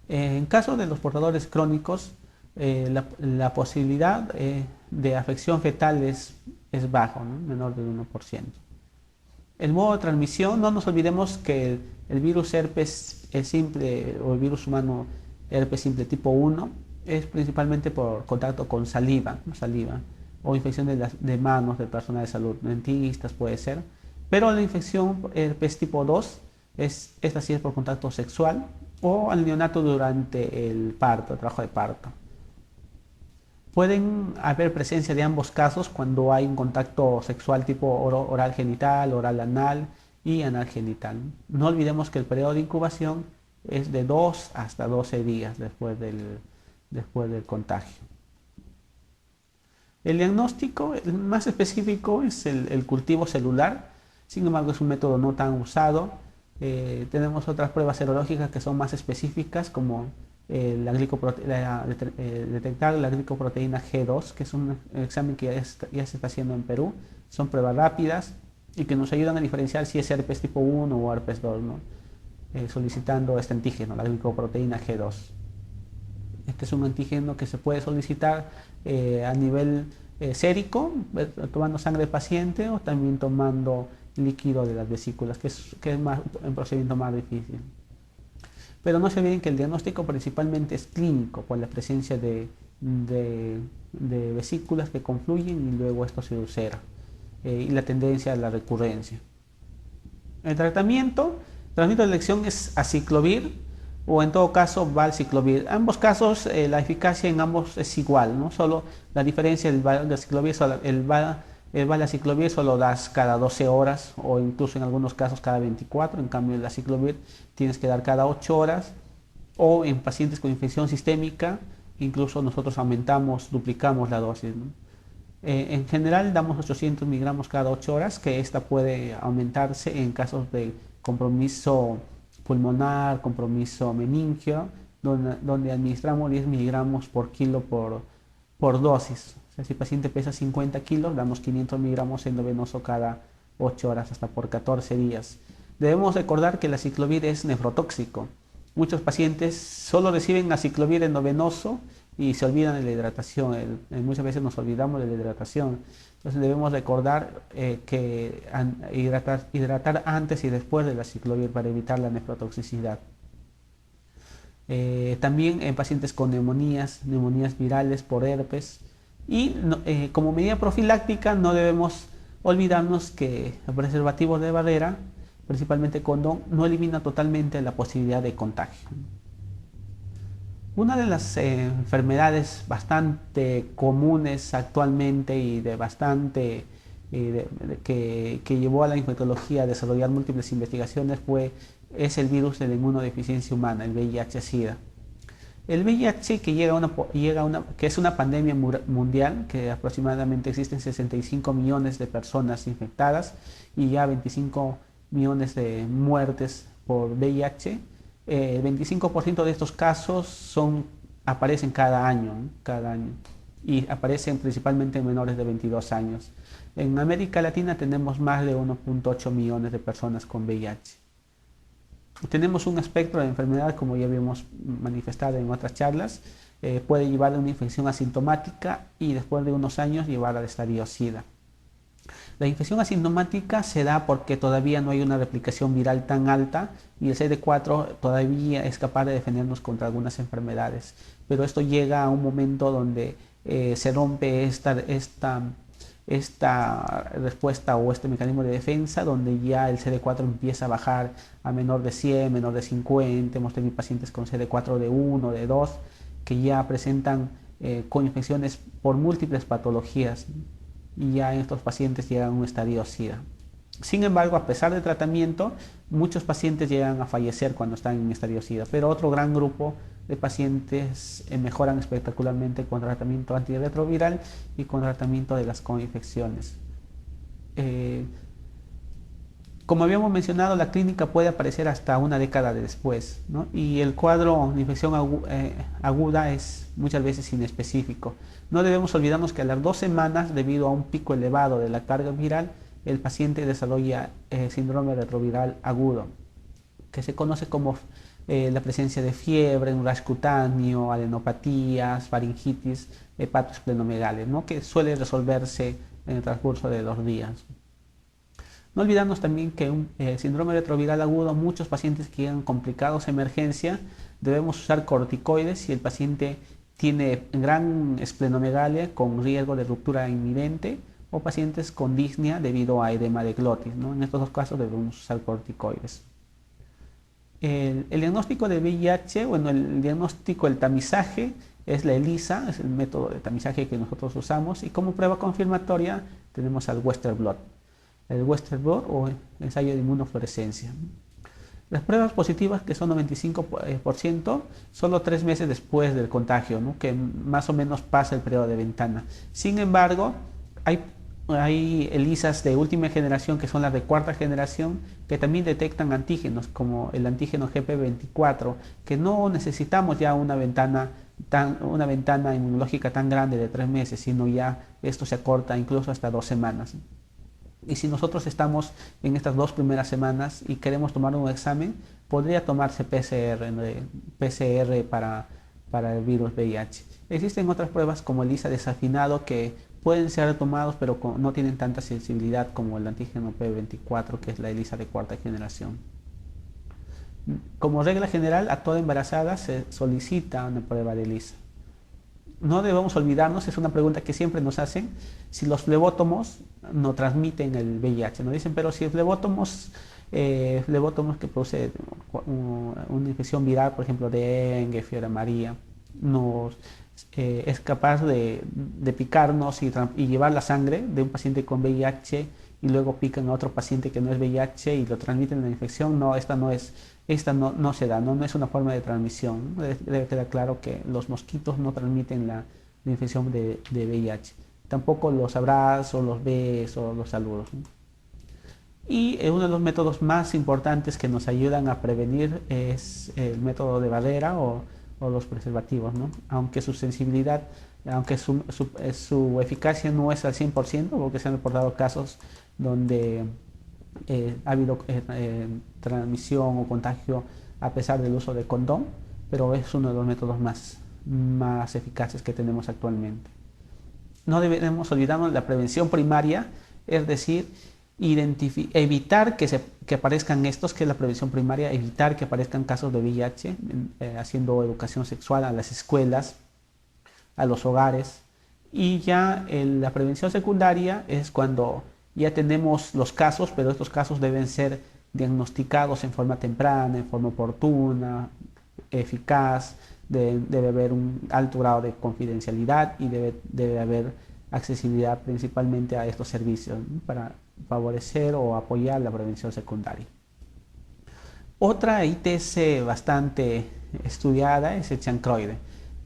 En caso de los portadores crónicos, la posibilidad de afección fetal es bajo, ¿no? Menor del 1%. El modo de transmisión, no nos olvidemos que el virus herpes simple o el virus humano herpes simple tipo 1 es principalmente por contacto con saliva o infección de manos del personal de salud, dentistas puede ser, pero la infección herpes tipo 2 esta sí es por contacto sexual o al neonato durante el parto, el trabajo de parto. Pueden haber presencia de ambos casos cuando hay un contacto sexual tipo oral genital, oral anal y anal genital. No olvidemos que el periodo de incubación es de 2 hasta 12 días después del contagio. El diagnóstico el más específico es el cultivo celular, sin embargo es un método no tan usado. Tenemos otras pruebas serológicas que son más específicas como detectar la glicoproteína G2, que es un examen que ya se está haciendo en Perú. Son pruebas rápidas y que nos ayudan a diferenciar si es herpes tipo 1 o herpes 2, ¿no? Solicitando este antígeno, la glicoproteína G2. Este es un antígeno que se puede solicitar a nivel sérico, tomando sangre del paciente o también tomando líquido de las vesículas, que es un procedimiento más difícil. Pero no se olviden que el diagnóstico principalmente es clínico por la presencia de vesículas que confluyen y luego esto se ulcera y la tendencia a la recurrencia. El tratamiento de elección es aciclovir o en todo caso valciclovir. En ambos casos la eficacia en ambos es igual, ¿no? Solo la diferencia del valciclovir, el valaciclovir solo das cada 12 horas o incluso en algunos casos cada 24, en cambio el aciclovir tienes que dar cada 8 horas o en pacientes con infección sistémica incluso nosotros duplicamos la dosis, ¿no? En general damos 800 miligramos cada 8 horas, que esta puede aumentarse en casos de compromiso pulmonar, compromiso meningio, donde administramos 10 miligramos por kilo por dosis. O sea, si el paciente pesa 50 kilos, damos 500 miligramos endovenoso cada 8 horas hasta por 14 días. Debemos recordar que el aciclovir es nefrotóxico. Muchos pacientes solo reciben aciclovir endovenoso y se olvidan de la hidratación. Muchas veces nos olvidamos de la hidratación. Entonces debemos recordar que hidratar antes y después del aciclovir para evitar la nefrotoxicidad. También en pacientes con neumonías virales por herpes. Y como medida profiláctica no debemos olvidarnos que el preservativo de barrera, principalmente condón, no elimina totalmente la posibilidad de contagio. Una de las enfermedades bastante comunes actualmente y de bastante que llevó a la infectología a desarrollar múltiples investigaciones es el virus de la inmunodeficiencia humana, el VIH-Sida. El VIH que es una pandemia mundial, que aproximadamente existen 65 millones de personas infectadas y ya 25 millones de muertes por VIH. El 25% de estos casos aparecen cada año, ¿no? Cada año, y aparecen principalmente en menores de 22 años. En América Latina tenemos más de 1.8 millones de personas con VIH. Tenemos un espectro de enfermedad, como ya habíamos manifestado en otras charlas. Puede llevar a una infección asintomática y después de unos años llevar al estadio SIDA. La infección asintomática se da porque todavía no hay una replicación viral tan alta y el CD4 todavía es capaz de defendernos contra algunas enfermedades. Pero esto llega a un momento donde se rompe esta respuesta o este mecanismo de defensa, donde ya el CD4 empieza a bajar a menor de 100, menor de 50. Hemos tenido pacientes con CD4 de 1, de 2, que ya presentan coinfecciones por múltiples patologías, y ya estos pacientes llegan a un estadio SIDA. Sin embargo, a pesar del tratamiento, muchos pacientes llegan a fallecer cuando están en estadio SIDA, pero otro gran grupo de pacientes mejoran espectacularmente con tratamiento antirretroviral y con tratamiento de las coinfecciones. Como habíamos mencionado, la clínica puede aparecer hasta una década después, ¿no? Y el cuadro de infección aguda es muchas veces inespecífico. No debemos olvidarnos que a las 2 semanas, debido a un pico elevado de la carga viral, el paciente desarrolla síndrome retroviral agudo, que se conoce como la presencia de fiebre, un rash cutáneo, adenopatías, faringitis, hepatosplenomegalia, ¿no? Que suele resolverse en el transcurso de 2 días. No olvidarnos también que un síndrome retroviral agudo, muchos pacientes que llegan complicados a emergencia, debemos usar corticoides si el paciente tiene gran esplenomegalia con riesgo de ruptura inminente, o pacientes con disnea debido a edema de glotis, ¿no? En estos 2 casos debemos usar corticoides. El diagnóstico de VIH, bueno, el diagnóstico, el tamizaje es la ELISA, es el método de tamizaje que nosotros usamos, y como prueba confirmatoria tenemos al Western blot. El Western blot o ensayo de inmunofluorescencia. Las pruebas positivas, que son 95%, solo 3 meses después del contagio, ¿no? Que más o menos pasa el periodo de ventana. Sin embargo, hay ELISAs de última generación, que son las de 4ª generación, que también detectan antígenos, como el antígeno GP24, que no necesitamos ya una ventana inmunológica tan grande de 3 meses, sino ya esto se acorta incluso hasta 2 semanas. Y si nosotros estamos en estas 2 primeras semanas y queremos tomar un examen, podría tomarse PCR para el virus VIH. Existen otras pruebas como el ELISA desafinado, que pueden ser tomados, pero no tienen tanta sensibilidad como el antígeno P24, que es la ELISA de 4ª generación. Como regla general, a toda embarazada se solicita una prueba de ELISA. No debemos olvidarnos, es una pregunta que siempre nos hacen, si los flebótomos no transmiten el VIH. Nos dicen, pero si el flebótomos que produce una infección viral, por ejemplo, dengue, fiebre amarilla, es capaz de picarnos y llevar la sangre de un paciente con VIH, y luego pican a otro paciente que no es VIH y lo transmiten la infección. No, esta no se da, no es una forma de transmisión. Debe quedar claro que los mosquitos no transmiten la infección de VIH. Tampoco los abrazos, los besos, los saludos, ¿no? Y uno de los métodos más importantes que nos ayudan a prevenir es el método de barrera o los preservativos, ¿no? Aunque su sensibilidad, aunque su eficacia no es al 100%, porque se han reportado casos donde ha habido transmisión o contagio a pesar del uso de condón, pero es uno de los métodos más eficaces que tenemos actualmente. No debemos olvidarnos de la prevención primaria, es decir, evitar que aparezcan estos, que es la prevención primaria, evitar que aparezcan casos de VIH, haciendo educación sexual a las escuelas, a los hogares. Y ya la prevención secundaria es cuando ya tenemos los casos, pero estos casos deben ser diagnosticados en forma temprana, en forma oportuna, eficaz. Debe haber un alto grado de confidencialidad y debe haber accesibilidad principalmente a estos servicios, ¿no? Para favorecer o apoyar la prevención secundaria. Otra ITS bastante estudiada es el chancroide.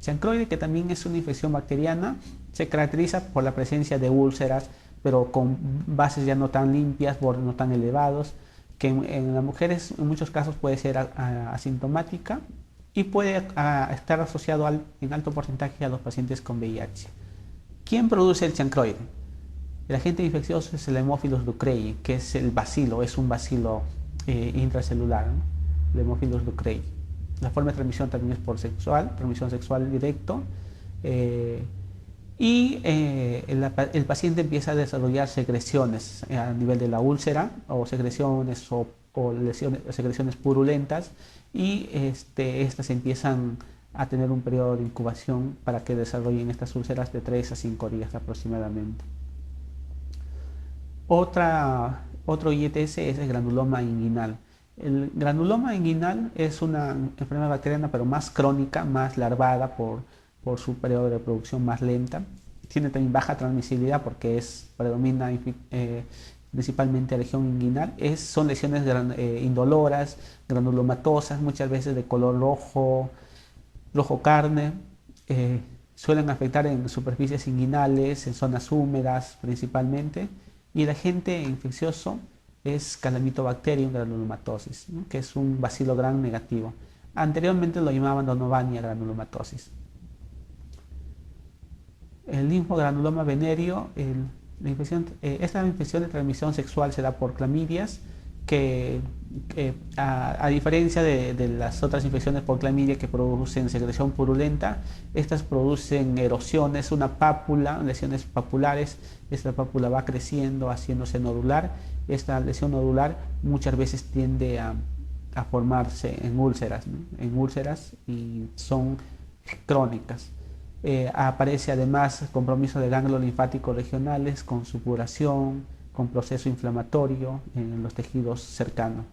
Chancroide, que también es una infección bacteriana, se caracteriza por la presencia de úlceras, pero con bases ya no tan limpias, bordes no tan elevados, que en las mujeres en muchos casos puede ser asintomática y puede estar asociado en alto porcentaje a los pacientes con VIH. ¿Quién produce el chancroide? El agente infeccioso es el Haemophilus ducreyi, que es el bacilo, es un bacilo intracelular, ¿no? El Haemophilus ducreyi. La forma de transmisión también es por sexual, transmisión sexual directo. El paciente empieza a desarrollar secreciones a nivel de la úlcera o secreciones secreciones purulentas y estas empiezan a tener un periodo de incubación para que desarrollen estas úlceras de 3 a 5 días aproximadamente. Otro IETS es el granuloma inguinal. El granuloma inguinal es una enfermedad bacteriana pero más crónica, más larvada por su periodo de reproducción más lenta. Tiene también baja transmisibilidad porque predomina principalmente la región inguinal. Son lesiones indoloras, granulomatosas, muchas veces de color rojo carne. Suelen afectar en superficies inguinales, en zonas húmedas principalmente. Y el agente infeccioso es Calamintobacterium granulomatosis, ¿no? Que es un bacilo gram negativo. Anteriormente lo llamaban Donovania granulomatosis. El linfogranuloma venéreo, esta infección de transmisión sexual se da por clamidias, que a diferencia de las otras infecciones por clamidia que producen secreción purulenta, estas producen erosiones, una pápula, lesiones papulares. Esta pápula va creciendo, haciéndose nodular. Esta lesión nodular muchas veces tiende a formarse en úlceras, ¿no? En úlceras, y son crónicas. Aparece además compromiso de ganglios linfáticos regionales con supuración, con proceso inflamatorio en los tejidos cercanos.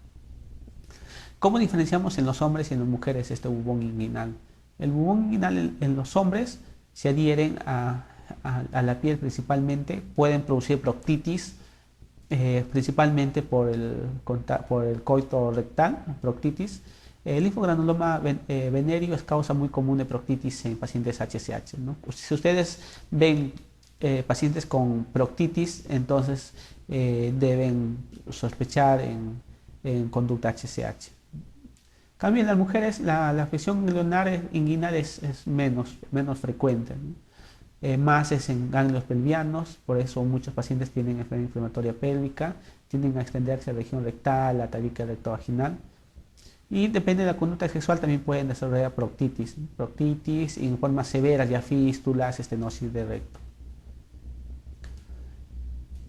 ¿Cómo diferenciamos en los hombres y en las mujeres este bubón inguinal? El bubón inguinal en los hombres se adhieren a la piel principalmente, pueden producir proctitis, principalmente por el coito rectal, proctitis. El linfogranuloma venéreo es causa muy común de proctitis en pacientes HCH, ¿no? Si ustedes ven pacientes con proctitis, entonces deben sospechar en conducta HCH. En cambio, en las mujeres la afección ganglionar inguinal es menos frecuente, ¿no? Más es en ganglios pelvianos, por eso muchos pacientes tienen enfermedad inflamatoria pélvica, tienden a extenderse a la región rectal, la tabique rectovaginal. Y depende de la conducta sexual también pueden desarrollar proctitis, ¿no? Proctitis y en formas severas, ya fístulas, estenosis de recto.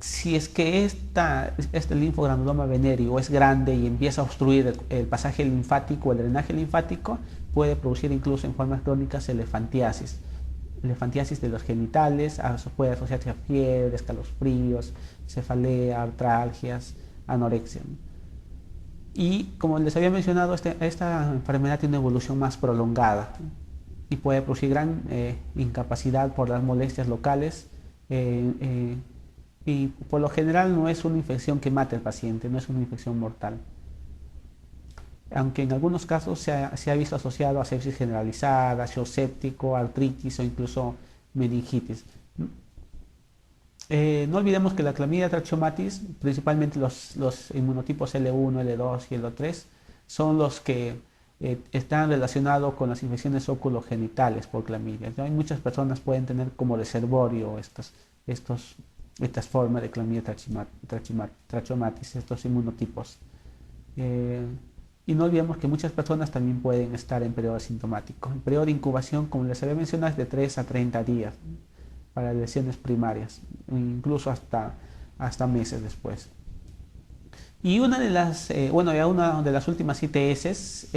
Si es que este linfogranuloma venéreo es grande y empieza a obstruir el pasaje linfático, el drenaje linfático, puede producir incluso en formas crónicas elefantiasis de los genitales, puede asociarse a fiebre, escalofríos, cefalea, artralgias, anorexia, ¿no? Y como les había mencionado, esta enfermedad tiene una evolución más prolongada, ¿no? Y puede producir gran incapacidad por las molestias locales, y por lo general no es una infección que mate al paciente, no es una infección mortal. Aunque en algunos casos se ha visto asociado a sepsis generalizada, shock séptico, artritis o incluso meningitis. No olvidemos que la clamidia trachomatis, principalmente los inmunotipos L1, L2 y L3, son los que están relacionados con las infecciones oculogenitales por clamidia. Hay muchas personas pueden tener como reservorio estas formas de clamidia trachomatis, estos inmunotipos. Y no olvidemos que muchas personas también pueden estar en periodo asintomático. El periodo de incubación, como les había mencionado, es de 3 a 30 días para lesiones primarias, incluso hasta meses después. Y una de las últimas ITS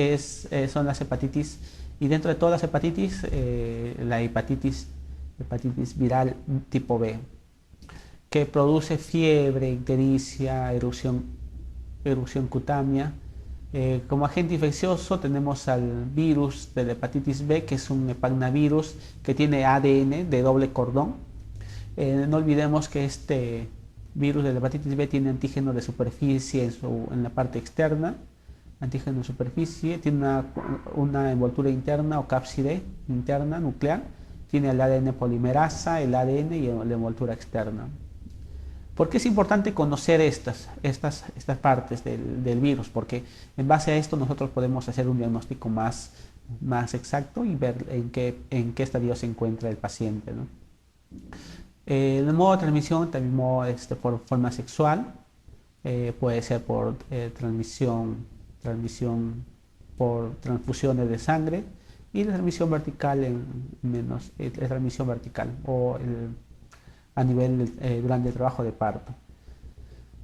son las hepatitis, y dentro de todas las hepatitis, la hepatitis viral tipo B, que produce fiebre, ictericia, erupción cutánea. Como agente infeccioso tenemos al virus de la hepatitis B, que es un hepagnavirus que tiene ADN de doble cordón. No olvidemos que este virus de la hepatitis B tiene antígeno de superficie en la parte externa, antígeno de superficie, tiene una envoltura interna o cápside interna nuclear, tiene el ADN polimerasa, el ADN y la envoltura externa. ¿Por qué es importante conocer estas partes del virus? Porque en base a esto nosotros podemos hacer un diagnóstico más exacto y ver en qué estadio se encuentra el paciente, ¿no? El modo de transmisión también por forma sexual, puede ser por transmisión por transfusiones de sangre, y la transmisión vertical la transmisión vertical a nivel durante el trabajo de parto.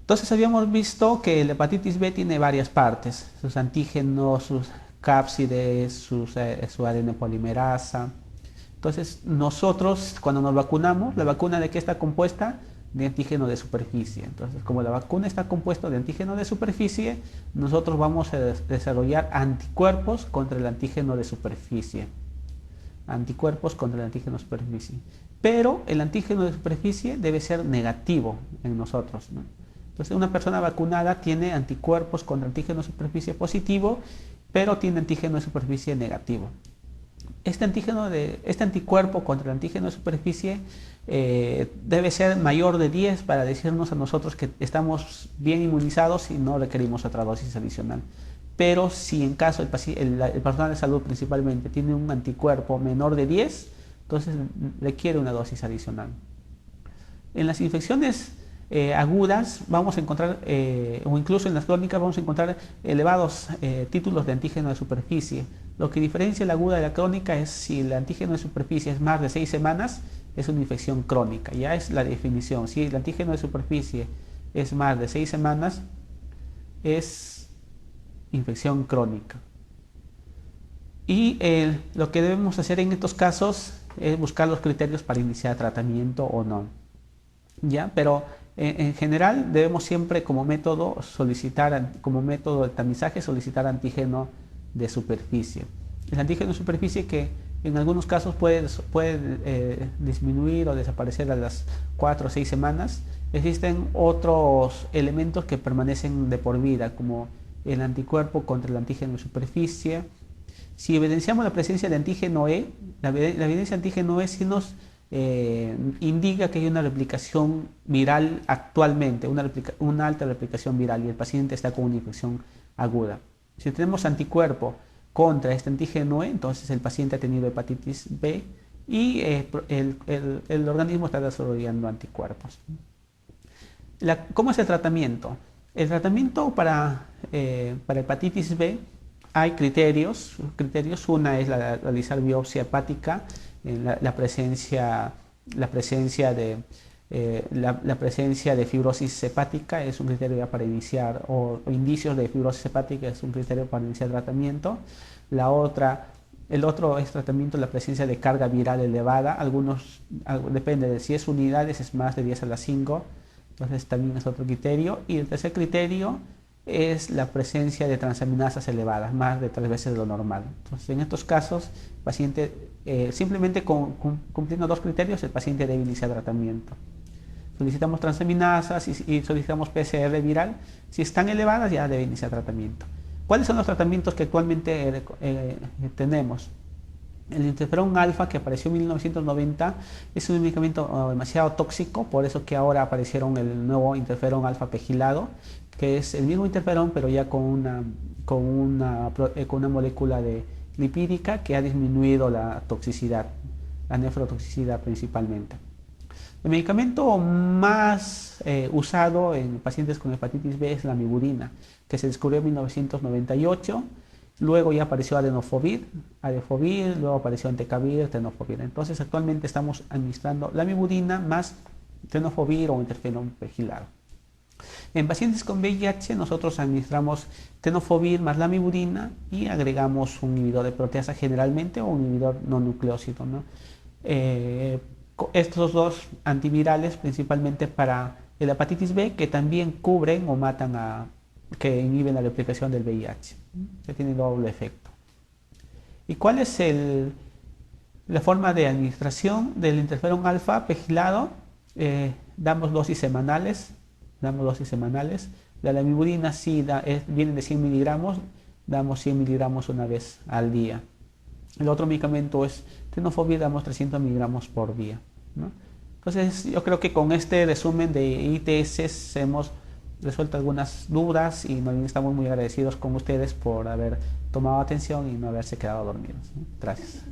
Entonces habíamos visto que la hepatitis B tiene varias partes: sus antígenos, sus cápsides, su ADN polimerasa. Entonces nosotros, cuando nos vacunamos, ¿la vacuna de qué está compuesta? De antígeno de superficie. Entonces, como la vacuna está compuesta de antígeno de superficie, nosotros vamos a desarrollar anticuerpos contra el antígeno de superficie. Anticuerpos contra el antígeno de superficie. Pero el antígeno de superficie debe ser negativo en nosotros, ¿no? Entonces, una persona vacunada tiene anticuerpos contra antígeno de superficie positivo, pero tiene antígeno de superficie negativo. Este anticuerpo contra el antígeno de superficie debe ser mayor de 10 para decirnos a nosotros que estamos bien inmunizados y no requerimos otra dosis adicional. Pero si en caso el personal de salud principalmente tiene un anticuerpo menor de 10, entonces requiere una dosis adicional. En las infecciones agudas vamos a encontrar, o incluso en las crónicas, vamos a encontrar elevados títulos de antígeno de superficie. Lo que diferencia la aguda de la crónica es si el antígeno de superficie es más de 6 semanas, es una infección crónica. Ya es la definición. Si el antígeno de superficie es más de 6 semanas, es infección crónica. Y lo que debemos hacer en estos casos es buscar los criterios para iniciar tratamiento o no. ¿Ya? Pero en general debemos siempre como método de tamizaje solicitar antígeno de superficie. El antígeno de superficie que en algunos casos puede disminuir o desaparecer a las 4 o 6 semanas. Existen otros elementos que permanecen de por vida, como el anticuerpo contra el antígeno de superficie. Si evidenciamos la presencia de antígeno E, la evidencia de antígeno E sí nos indica que hay una replicación viral actualmente, una alta replicación viral, y el paciente está con una infección aguda. Si tenemos anticuerpo contra este antígeno E, entonces el paciente ha tenido hepatitis B y el organismo está desarrollando anticuerpos. ¿Cómo es el tratamiento? El tratamiento para hepatitis B hay criterios. Una es realizar biopsia hepática, la presencia de fibrosis hepática es un criterio ya para iniciar, o indicios de fibrosis hepática es un criterio para iniciar tratamiento. El otro es tratamiento de la presencia de carga viral elevada. Depende de si es unidades, es más de 10 a la 5, entonces también es otro criterio. Y el tercer criterio es la presencia de transaminasas elevadas, más de 3 veces lo normal. Entonces, en estos casos, el paciente, simplemente cumpliendo 2 criterios, el paciente debe iniciar tratamiento. Solicitamos transaminasas y solicitamos PCR viral. Si están elevadas, ya debe iniciar tratamiento. ¿Cuáles son los tratamientos que actualmente tenemos? El interferón alfa, que apareció en 1990, es un medicamento demasiado tóxico, por eso que ahora aparecieron el nuevo interferón alfa pegilado, que es el mismo interferón, pero ya con una molécula lipídica que ha disminuido la toxicidad, la nefrotoxicidad principalmente. El medicamento más usado en pacientes con hepatitis B es la amiburina, que se descubrió en 1998. Luego ya apareció adefovir, luego apareció entecavir, tenofovir. Entonces actualmente estamos administrando la amiburina más tenofovir o interferón pegilado. En pacientes con VIH nosotros administramos tenofovir más la amiburina y agregamos un inhibidor de proteasa generalmente, o un inhibidor no nucleósido, ¿no? Estos dos antivirales principalmente para el hepatitis B, que también cubren o que inhiben la replicación del VIH, que tiene doble efecto. ¿Y cuál es la forma de administración del interferón alfa pegilado? Damos dosis semanales, La lamivudina sí viene de 100 miligramos, damos 100 miligramos una vez al día. El otro medicamento es tenofovir, damos 300 miligramos por día, ¿no? Entonces yo creo que con este resumen de ITS hemos resuelto algunas dudas y más bien estamos muy agradecidos con ustedes por haber tomado atención y no haberse quedado dormidos, ¿no? Gracias.